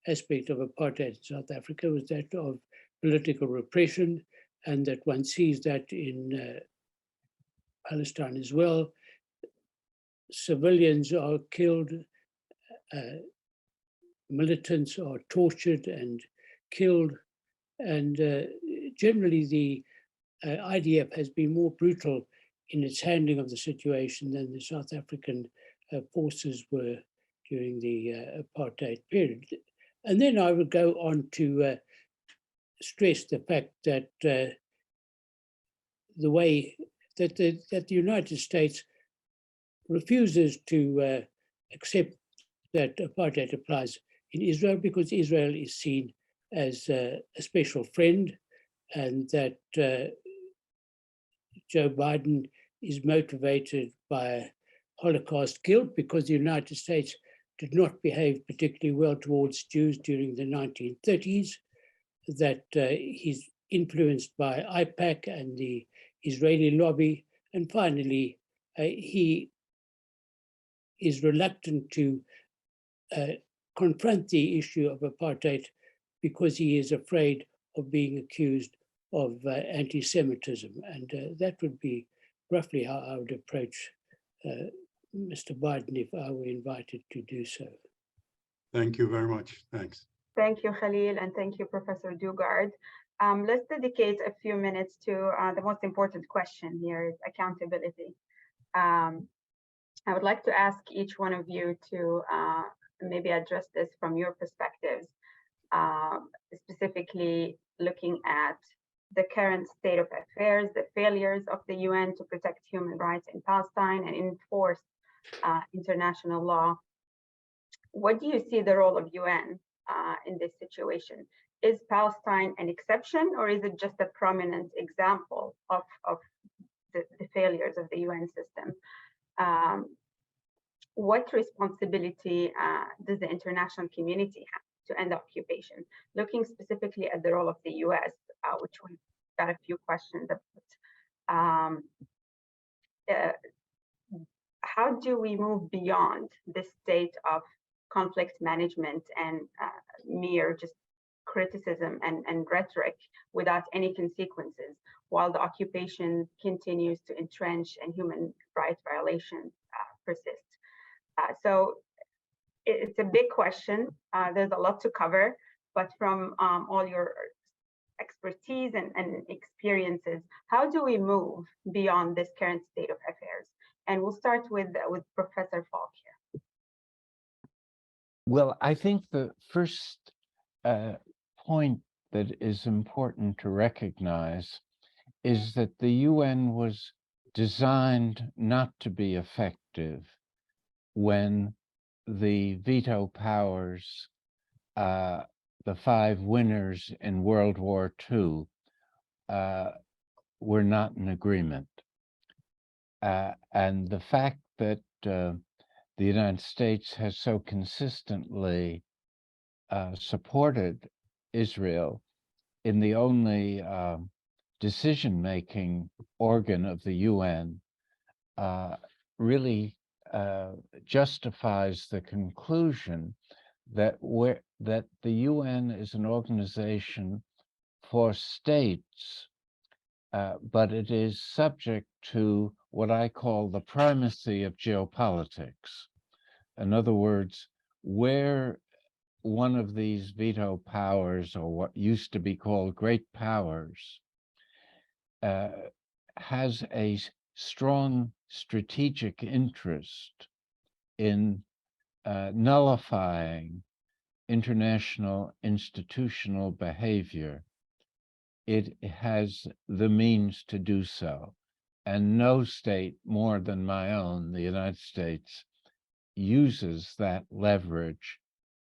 C: aspect of apartheid in South Africa was that of political repression, and that one sees that in Palestine as well. Civilians are killed, militants are tortured and killed, and generally the IDF has been more brutal in its handling of the situation than the South African forces were during the apartheid period. And then I would go on to stress the fact that the way that the United States refuses to accept that apartheid applies in Israel, because Israel is seen as a special friend, and that Joe Biden is motivated by Holocaust guilt because the United States did not behave particularly well towards Jews during the 1930s, that he's influenced by AIPAC and the Israeli lobby, and finally, he is reluctant to confront the issue of apartheid because he is afraid of being accused of anti-Semitism. And that would be roughly how I would approach Mr. Biden if I were invited to do so.
E: Thank you very much. Thanks.
A: Thank you, Khalil, and thank you, Professor Dugard. Let's dedicate a few minutes to the most important question here, is accountability. I would like to ask each one of you to maybe address this from your perspectives, specifically looking at the current state of affairs, the failures of the UN to protect human rights in Palestine and enforce international law. What do you see the role of UN in this situation? Is Palestine an exception, or is it just a prominent example of the failures of the UN system? What responsibility does the international community have to end the occupation? Looking specifically at the role of the US, which we've got a few questions about. How do we move beyond this state of conflict management and mere just criticism and rhetoric without any consequences, while the occupation continues to entrench and human rights violations persist? So it's a big question. There's a lot to cover, but from all your expertise and experiences, how do we move beyond this current state of affairs? And we'll start with Professor Falk here.
B: Well, I think the first point that is important to recognize is that the UN was designed not to be effective when the veto powers, the 5 winners in World War II, were not in agreement. And the fact that the United States has so consistently supported Israel in the only decision-making organ of the UN really justifies the conclusion that the UN is an organization for states, but it is subject to what I call the primacy of geopolitics. In other words, where one of these veto powers, or what used to be called great powers, has a strong strategic interest in nullifying international institutional behavior, it has the means to do so. And no state more than my own, the United States, uses that leverage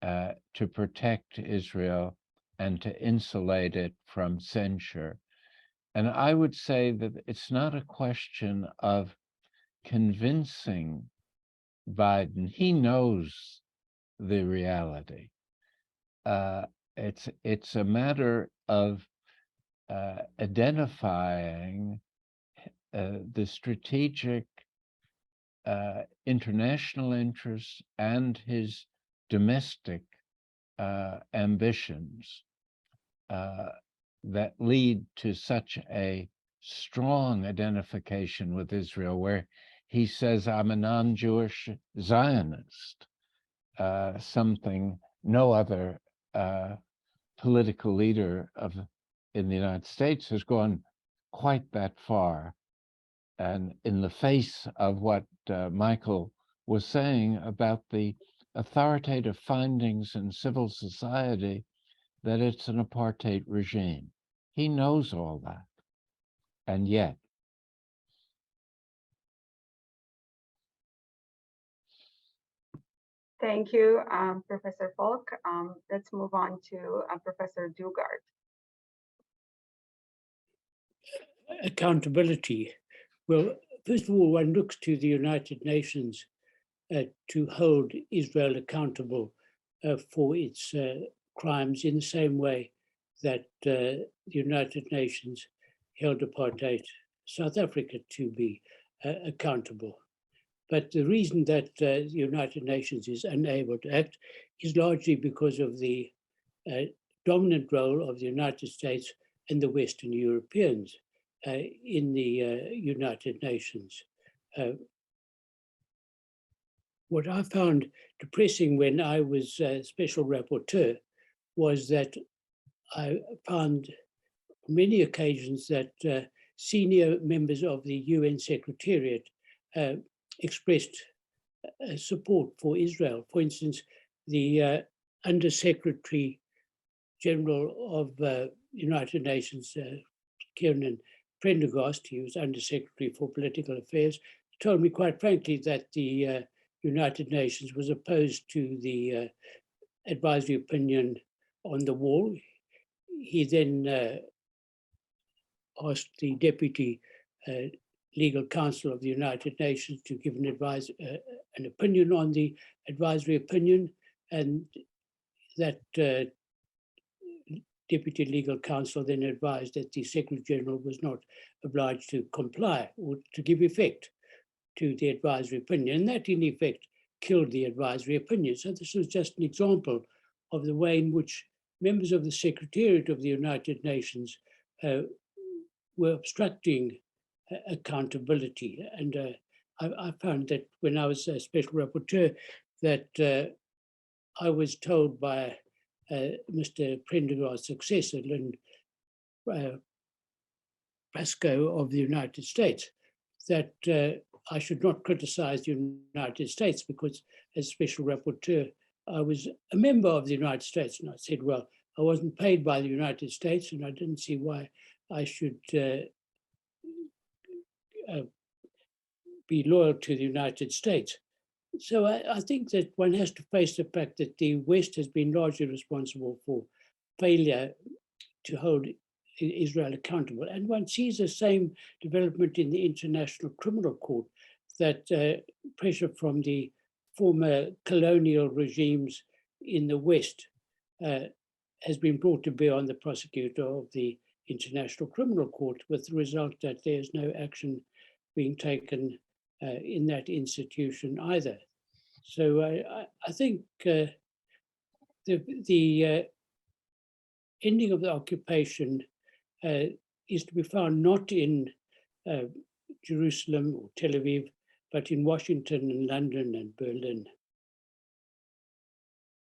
B: to protect Israel and to insulate it from censure. And I would say that it's not a question of convincing Biden. He knows the reality. It's a matter of identifying the strategic international interests and his domestic ambitions that lead to such a strong identification with Israel, where he says, I'm a non-Jewish Zionist, something no other political leader in the United States has gone quite that far. And in the face of what Michael was saying about the authoritative findings in civil society, that it's an apartheid regime. He knows all that. And yet,
A: Thank you, Professor Falk. Let's move on to Professor Dugard.
C: Accountability. Well, first of all, one looks to the United Nations to hold Israel accountable for its crimes in the same way that the United Nations held apartheid South Africa to be accountable. But the reason that the United Nations is unable to act is largely because of the dominant role of the United States and the Western Europeans in the United Nations. What I found depressing when I was Special Rapporteur was that I found on many occasions that senior members of the UN Secretariat expressed support for Israel. For instance, the Under-Secretary General of United Nations, Kieran Prendergast, he was Under-Secretary for Political Affairs, told me quite frankly that the United Nations was opposed to the advisory opinion on the wall. He then asked the Deputy Legal Counsel of the United Nations to give an opinion on the advisory opinion, and that Deputy Legal Counsel then advised that the Secretary General was not obliged to comply or to give effect to the advisory opinion, and that in effect killed the advisory opinion. So this was just an example of the way in which members of the Secretariat of the United Nations were obstructing accountability. And I found that when I was a Special Rapporteur that I was told by Mr. Prendergast's successor, Lynk Pascoe of the United States, that I should not criticize the United States because as Special Rapporteur, I was a member of the United States. And I said, well, I wasn't paid by the United States and I didn't see why I should be loyal to the United States. So I think that one has to face the fact that the West has been largely responsible for failure to hold Israel accountable. And one sees the same development in the International Criminal Court, that pressure from the former colonial regimes in the West has been brought to bear on the prosecutor of the International Criminal Court, with the result that there's no action being taken in that institution either. So I think the ending of the occupation is to be found not in Jerusalem or Tel Aviv, but in Washington and London and Berlin.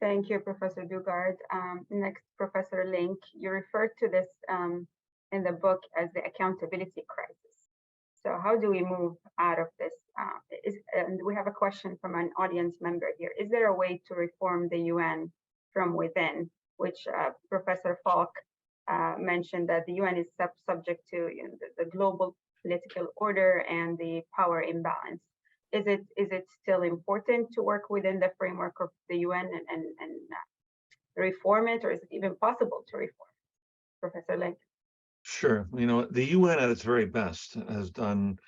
A: Thank you, Professor Dugard. Next, Professor Lynk, you referred to this in the book as the accountability crisis. So how do we move out of this? And we have a question from an audience member here. Is there a way to reform the UN from within, which Professor Falk mentioned that the UN is subject to the global political order and the power imbalance? Is it still important to work within the framework of the UN and reform it, or is it even possible to reform it? Professor Lynk.
D: Sure. You know, the UN at its very best has done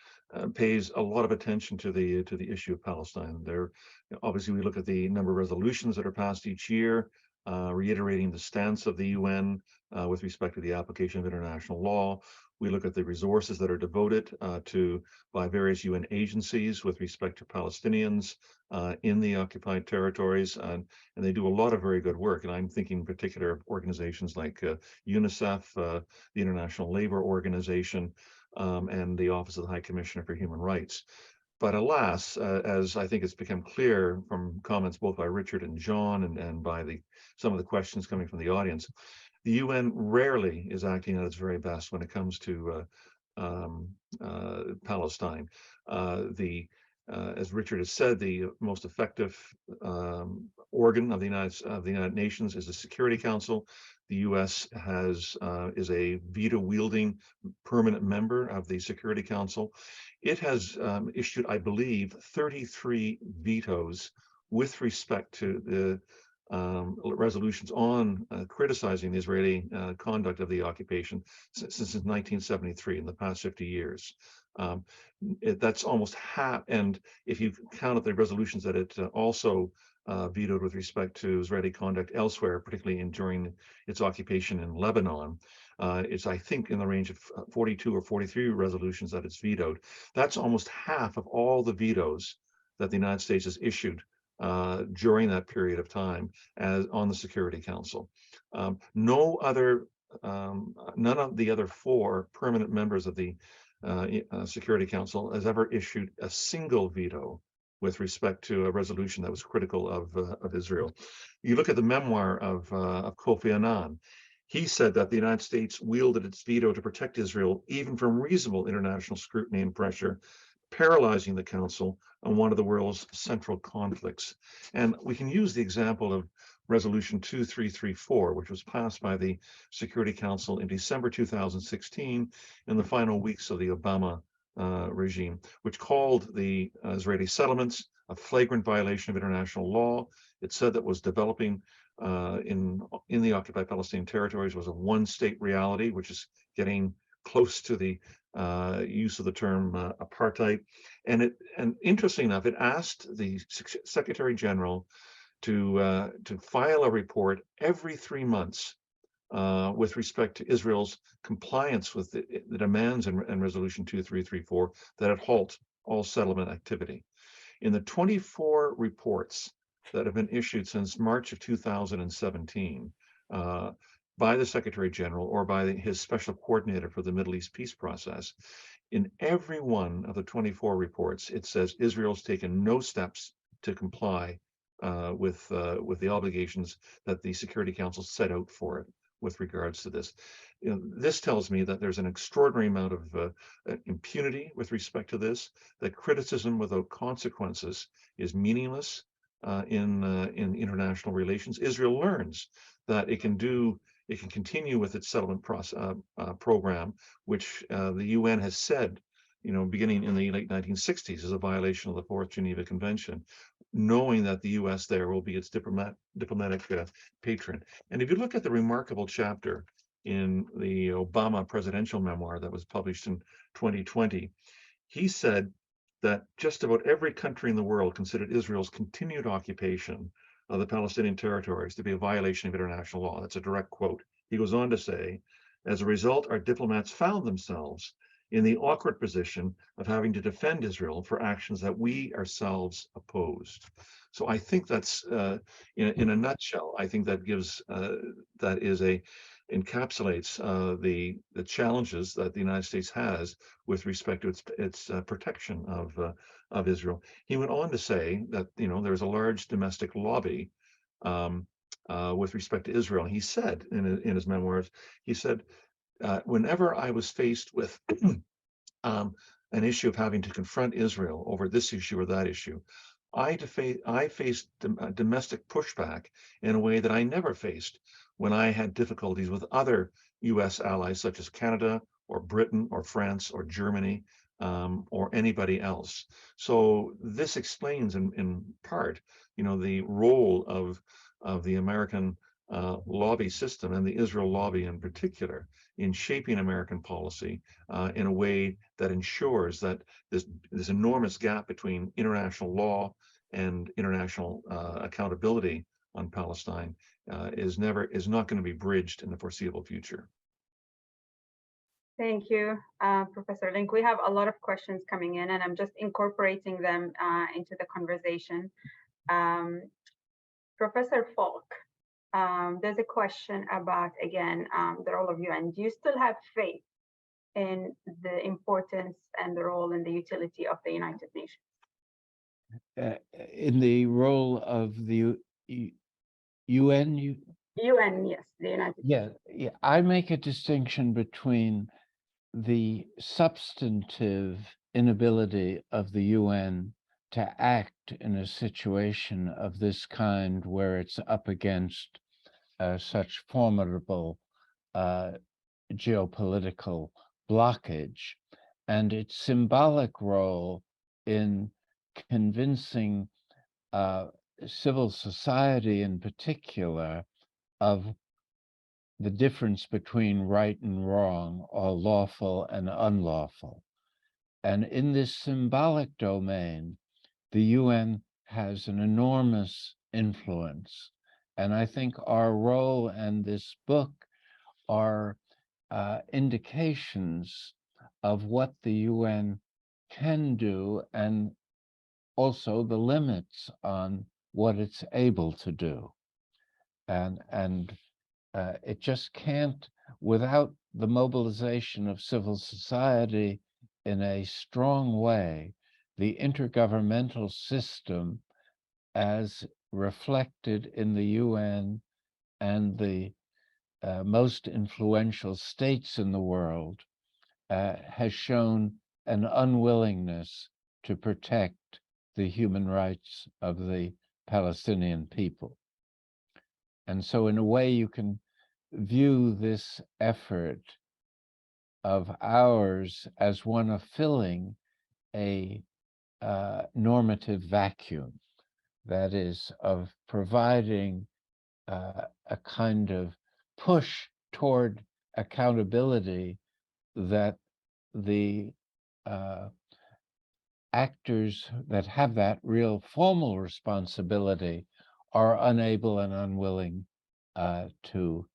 D: pays a lot of attention to the issue of Palestine. There, obviously, we look at the number of resolutions that are passed each year, reiterating the stance of the UN with respect to the application of international law. We look at the resources that are devoted by various UN agencies with respect to Palestinians in the occupied territories, and they do a lot of very good work. And I'm thinking in particular of organizations like UNICEF, the International Labor Organization, and the Office of the High Commissioner for Human Rights. But alas, as I think it's become clear from comments both by Richard and John and by some of the questions coming from the audience, the UN rarely is acting at its very best when it comes to Palestine. As Richard has said, the most effective organ of the United Nations is the Security Council. The U.S. is a veto-wielding permanent member of the Security Council. It has issued, I believe, 33 vetoes with respect to the resolutions on criticizing the Israeli conduct of the occupation since 1973, in the past 50 years. That's almost half, and if you count up the resolutions that it also vetoed with respect to Israeli conduct elsewhere, particularly during its occupation in Lebanon, it's, I think, in the range of 42 or 43 resolutions that it's vetoed. That's almost half of all the vetoes that the United States has issued during that period of time on the Security Council. No other, none of the other 4 permanent members of the Security Council has ever issued a single veto with respect to a resolution that was critical of Israel. You look at the memoir of Kofi Annan. He said that the United States wielded its veto to protect Israel, even from reasonable international scrutiny and pressure, paralyzing the Council on one of the world's central conflicts. And we can use the example of Resolution 2334, which was passed by the Security Council in December 2016 in the final weeks of the Obama regime, which called the Israeli settlements a flagrant violation of international law. It said that was developing in the occupied Palestinian territories was a one-state reality, which is getting close to the use of the term apartheid. And interesting enough, it asked the Secretary General to file a report every 3 months with respect to Israel's compliance with the demands in Resolution 2334 that it halt all settlement activity. In the 24 reports that have been issued since March of 2017 by the Secretary General or by his special coordinator for the Middle East peace process, in every one of the 24 reports, it says Israel's taken no steps to comply with the obligations that the Security Council set out for it with regards to this. This tells me that there's an extraordinary amount of impunity with respect to this, that criticism without consequences is meaningless in international relations. Israel learns that it can continue with its settlement program, which the UN has said, beginning in the late 1960s, is a violation of the 4th Geneva Convention, knowing that the US there will be its diplomatic patron. And if you look at the remarkable chapter in the Obama presidential memoir that was published in 2020, he said that just about every country in the world considered Israel's continued occupation of the Palestinian territories to be a violation of international law. That's a direct quote. He goes on to say, as a result, our diplomats found themselves in the awkward position of having to defend Israel for actions that we ourselves opposed. So I think that's, in a nutshell, I think that encapsulates the challenges that the United States has with respect to its protection of Israel. He went on to say that there's a large domestic lobby with respect to Israel. And he said in his memoirs, he said, whenever I was faced with an issue of having to confront Israel over this issue or that issue, I faced domestic pushback in a way that I never faced when I had difficulties with other US allies such as Canada or Britain or France or Germany or anybody else. So this explains in part, the role of the American lobby system and the Israel lobby in particular in shaping American policy in a way that ensures that this enormous gap between international law and international accountability on Palestine is not going to be bridged in the foreseeable future.
A: Thank you, Professor Lynk. We have a lot of questions coming in, and I'm just incorporating them into the conversation. Professor Falk, there's a question about, again, the role of UN. Do you still have faith in the importance and the role and the utility of the United Nations?
B: In the role of the UN?
A: UN, yes, the United Nations.
B: Yeah, I make a distinction between the substantive inability of the UN to act in a situation of this kind where it's up against such formidable geopolitical blockage, and its symbolic role in convincing civil society in particular of the difference between right and wrong, or lawful and unlawful. And in this symbolic domain, the UN has an enormous influence. And I think our role and this book are indications of what the UN can do, and also the limits on what it's able to do. And it just can't, without the mobilization of civil society in a strong way, the intergovernmental system as reflected in the UN and the most influential states in the world has shown an unwillingness to protect the human rights of the Palestinian people. And so in a way, you can view this effort of ours as one of filling a normative vacuum, that is, of providing a kind of push toward accountability that the actors that have that real formal responsibility are unable and unwilling to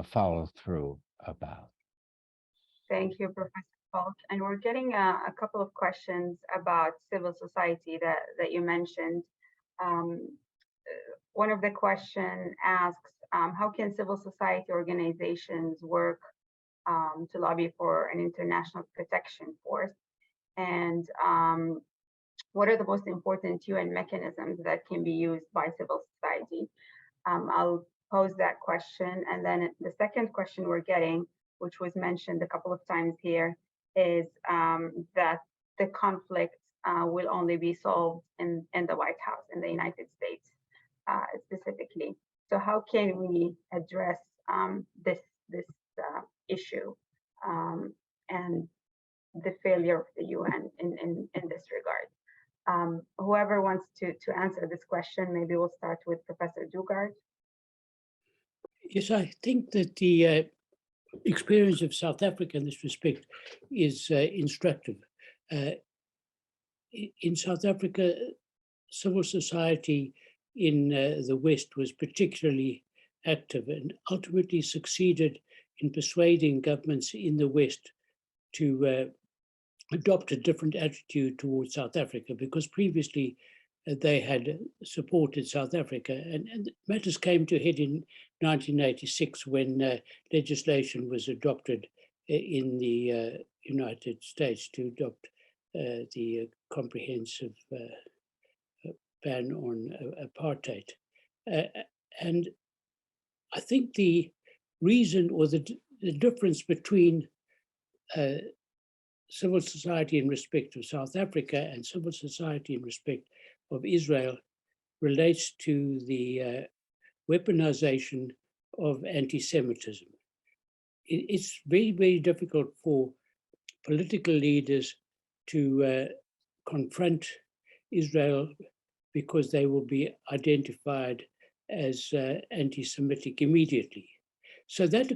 B: follow through about.
A: Thank you, Professor Falk. And we're getting a couple of questions about civil society that you mentioned. One of the question asks, how can civil society organizations work to lobby for an international protection force? And what are the most important UN mechanisms that can be used by civil society? I'll pose that question. And then the second question we're getting, which was mentioned a couple of times here, is that the conflict will only be solved in the White House, in the United States specifically. So how can we address this issue and the failure of the UN in this regard? Whoever wants to answer this question, maybe we'll start with Professor Dugard.
C: Yes, I think that the experience of South Africa in this respect is instructive. In South Africa, civil society in the West was particularly active and ultimately succeeded in persuading governments in the West to adopt a different attitude towards South Africa, because previously they had supported South Africa. And matters came to a head in 1986 when legislation was adopted in the United States to adopt the comprehensive ban on apartheid. And I think the reason or the difference between civil society in respect of South Africa and civil society in respect of Israel relates to the weaponization of anti-Semitism. It's very, very difficult for political leaders to confront Israel because they will be identified as anti-Semitic immediately. So that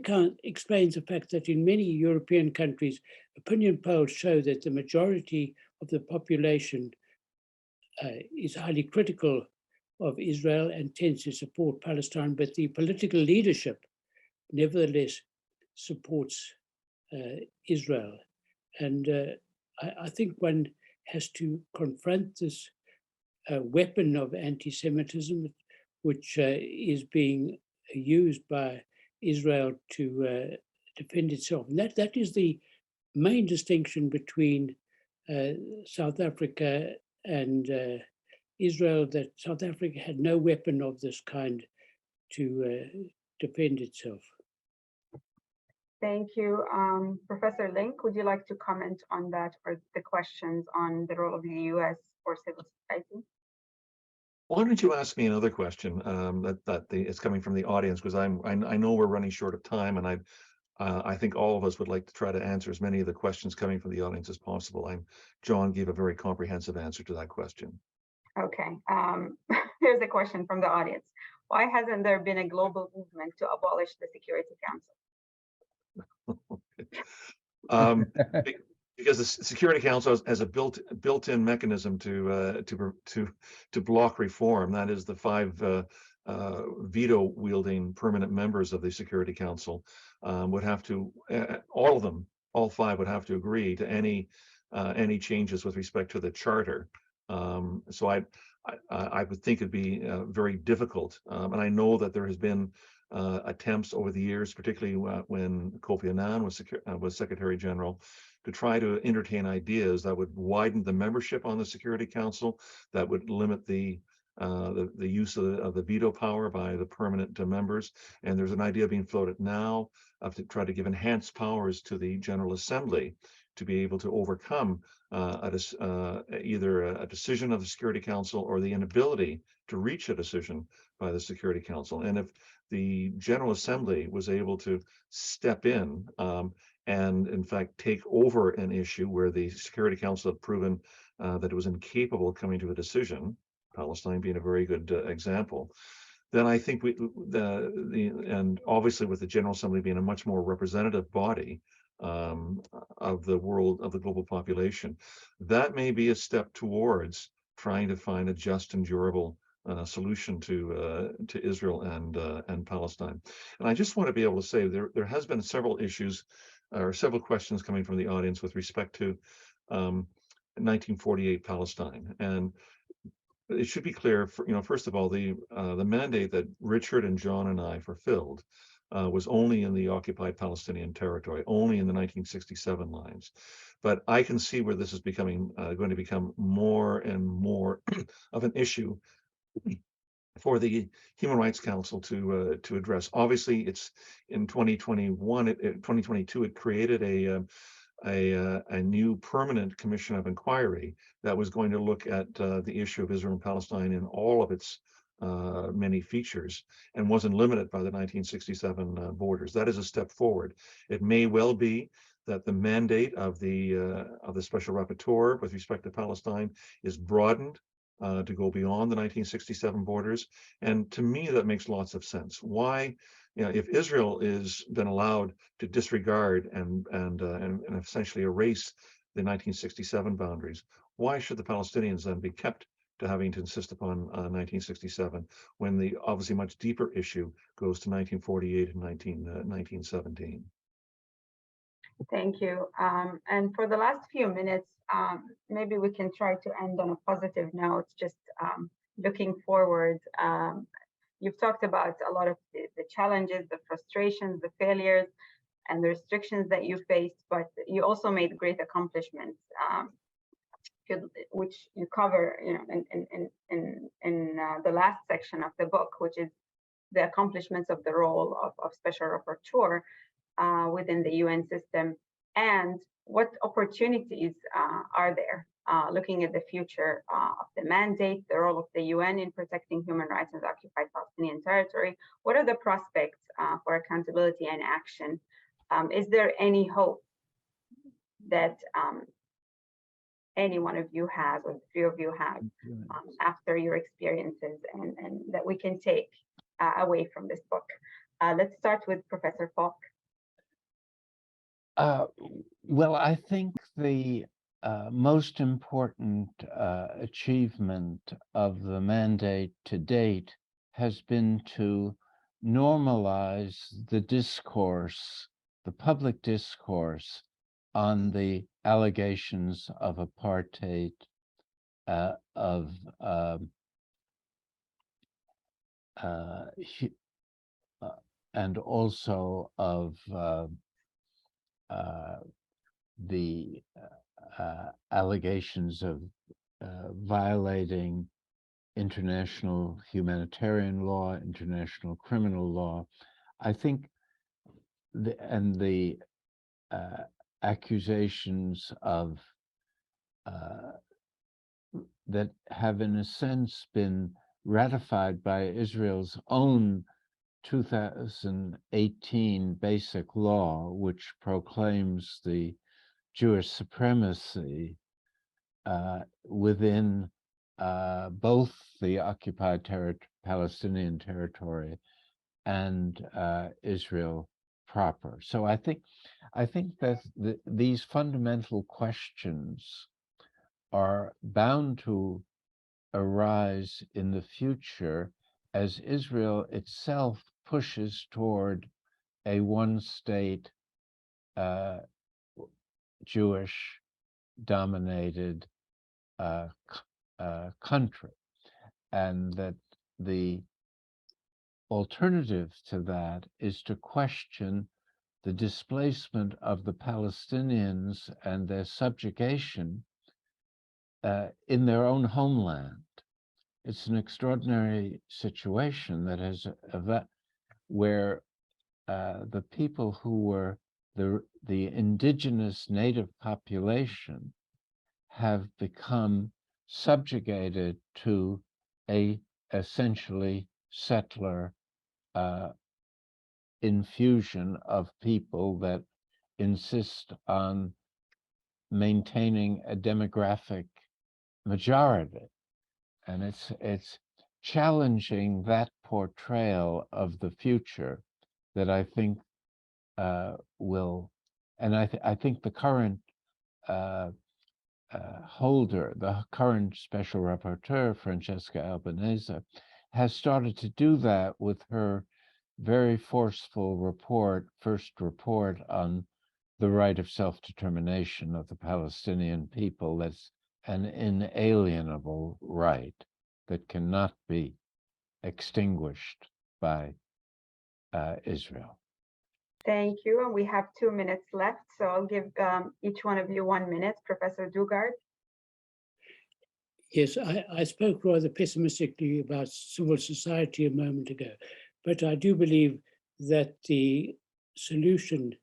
C: explains the fact that in many European countries, opinion polls show that the majority of the population is highly critical of Israel and tends to support Palestine, but the political leadership nevertheless supports Israel. And I think one has to confront this weapon of anti-Semitism, which is being used by Israel to defend itself. And that is the main distinction between South Africa and Israel, that South Africa had no weapon of this kind to defend itself.
A: Thank you. Professor Lynk, would you like to comment on that, or the questions on the role of the US for civil society?
D: Why don't you ask me another question is coming from the audience, because I know we're running short of time, and I think all of us would like to try to answer as many of the questions coming from the audience as possible. John gave a very comprehensive answer to that question.
A: Okay, here's a question from the audience. Why hasn't there been a global movement to abolish the Security Council?
D: Because the Security Council has a built-in mechanism to block reform. That is, the 5 veto-wielding permanent members of the Security Council would have to, all of them, all 5 would have to agree to any changes with respect to the charter. So I would think it'd be very difficult. And I know that there has been attempts over the years, particularly when Kofi Annan was Secretary General, to try to entertain ideas that would widen the membership on the Security Council, that would limit the use of the veto power by the permanent members. And there's an idea being floated now of to try to give enhanced powers to the General Assembly to be able to overcome either a decision of the Security Council or the inability to reach a decision by the Security Council. And if the General Assembly was able to step in and in fact take over an issue where the Security Council had proven that it was incapable of coming to a decision, Palestine being a very good example, then I think and obviously with the General Assembly being a much more representative body of the world, of the global population, that may be a step towards trying to find a just and durable solution to Israel and Palestine. And I just want to be able to say there has been several issues or several questions coming from the audience with respect to 1948 Palestine. And it should be clear, first of all, the mandate that Richard and John and I fulfilled was only in the occupied Palestinian territory, only in the 1967 lines. But I can see where this is going to become more and more of an issue for the Human Rights Council to address. Obviously, it's in 2022, it created a new permanent commission of inquiry that was going to look at the issue of Israel and Palestine in all of its many features, and wasn't limited by the 1967 borders. That is a step forward. It may well be that the mandate of the Special Rapporteur with respect to Palestine is broadened to go beyond the 1967 borders. And to me, that makes lots of sense. Why? If Israel is been allowed to disregard and essentially erase the 1967 boundaries, why should the Palestinians then be kept to having to insist upon 1967 when the obviously much deeper issue goes to 1948 and 1917?
A: Thank you. And for the last few minutes, maybe we can try to end on a positive note, just looking forward. You've talked about a lot of the challenges, the frustrations, the failures, and the restrictions that you faced, but you also made great accomplishments, which you cover, in the last section of the book, which is the accomplishments of the role of Special Rapporteur within the UN system, and what opportunities are there looking at the future of the mandate, the role of the UN in protecting human rights in the occupied Palestinian territory. What are the prospects for accountability and action? Is there any hope that any one of you has, or the three of you have, after your experiences, and that we can take away from this book? Let's start with Professor Falk.
B: Well, I think the most important achievement of the mandate to date has been to normalize the discourse, the public discourse on the allegations of apartheid, and also of the allegations of violating international humanitarian law, international criminal law. I think the accusations of that have in a sense been ratified by Israel's own 2018 basic law, which proclaims the Jewish supremacy within both the occupied Palestinian territory and Israel proper. So I think that these fundamental questions are bound to arise in the future as Israel itself pushes toward a one-state Jewish-dominated country, and that the alternative to that is to question the displacement of the Palestinians and their subjugation in their own homeland. It's an extraordinary situation that has where the people who were the indigenous native population have become subjugated to a essentially settler infusion of people that insist on maintaining a demographic majority. And it's challenging that portrayal of the future that I think will, and I think the current holder, the current Special Rapporteur, Francesca Albanese, has started to do that with her very forceful first report on the right of self-determination of the Palestinian people. That's an inalienable right that cannot be extinguished by Israel.
A: Thank you. And we have 2 minutes left, so I'll give each one of you 1 minute. Professor Dugard.
C: Yes, I spoke rather pessimistically about civil society a moment ago, but I do believe that the solution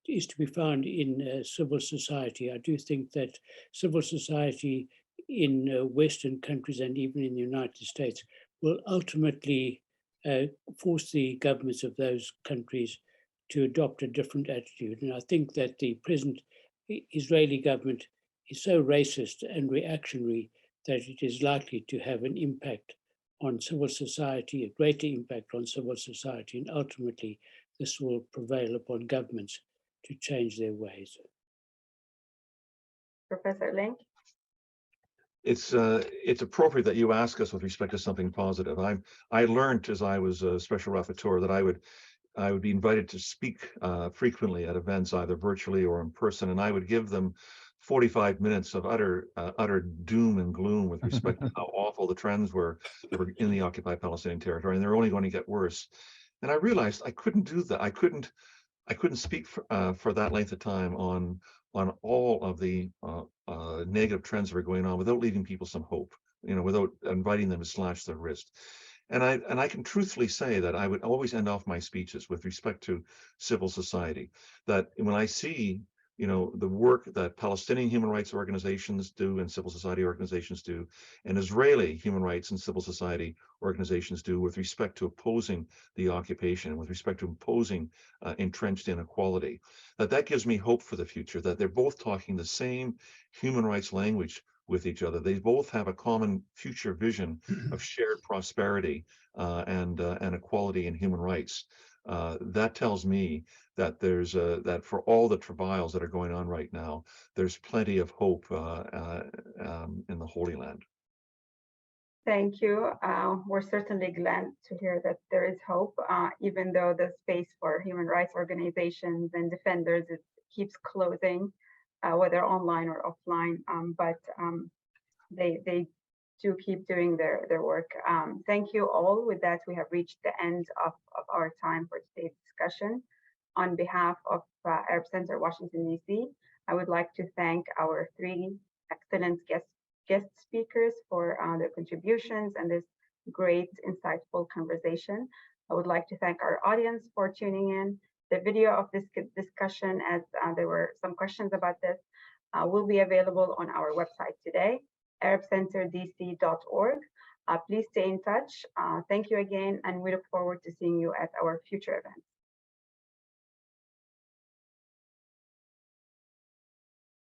C: is to be found in civil society. I do think that civil society in Western countries and even in the United States will ultimately force the governments of those countries to adopt a different attitude. And I think that the present Israeli government is so racist and reactionary that it is likely to have an impact on civil society, a greater impact on civil society, and ultimately this will prevail upon governments to change their ways.
A: Professor Lynk.
D: It's appropriate that you ask us with respect to something positive. I learned as I was a special rapporteur that I would be invited to speak frequently at events, either virtually or in person, and I would give them 45 minutes of utter doom and gloom with respect to how awful the trends were that were in the occupied Palestinian territory, and they're only going to get worse. And I realized I couldn't do that. I couldn't speak for that length of time on all of the negative trends that are going on without leaving people some hope, without inviting them to slash their wrist. And I can truthfully say that I would always end off my speeches with respect to civil society, that when I see the work that Palestinian human rights organizations do and civil society organizations do, and Israeli human rights and civil society organizations do with respect to opposing the occupation, with respect to opposing entrenched inequality, that gives me hope for the future, that they're both talking the same human rights language with each other. They both have a common future vision of shared prosperity and equality in human rights. That tells me that there's that for all the travails that are going on right now, there's plenty of hope in the Holy Land.
A: Thank you. We're certainly glad to hear that there is hope, even though the space for human rights organizations and defenders keeps closing, whether online or offline. But they do keep doing their work. Thank you all. With that, we have reached the end of our time for today's discussion. On behalf of Arab Center Washington, D.C., I would like to thank our 3 excellent guest speakers for their contributions and this great, insightful conversation. I would like to thank our audience for tuning in. The video of this discussion, as there were some questions about this, will be available on our website today, arabcenterdc.org. Please stay in touch. Thank you again, and we look forward to seeing you at our future events.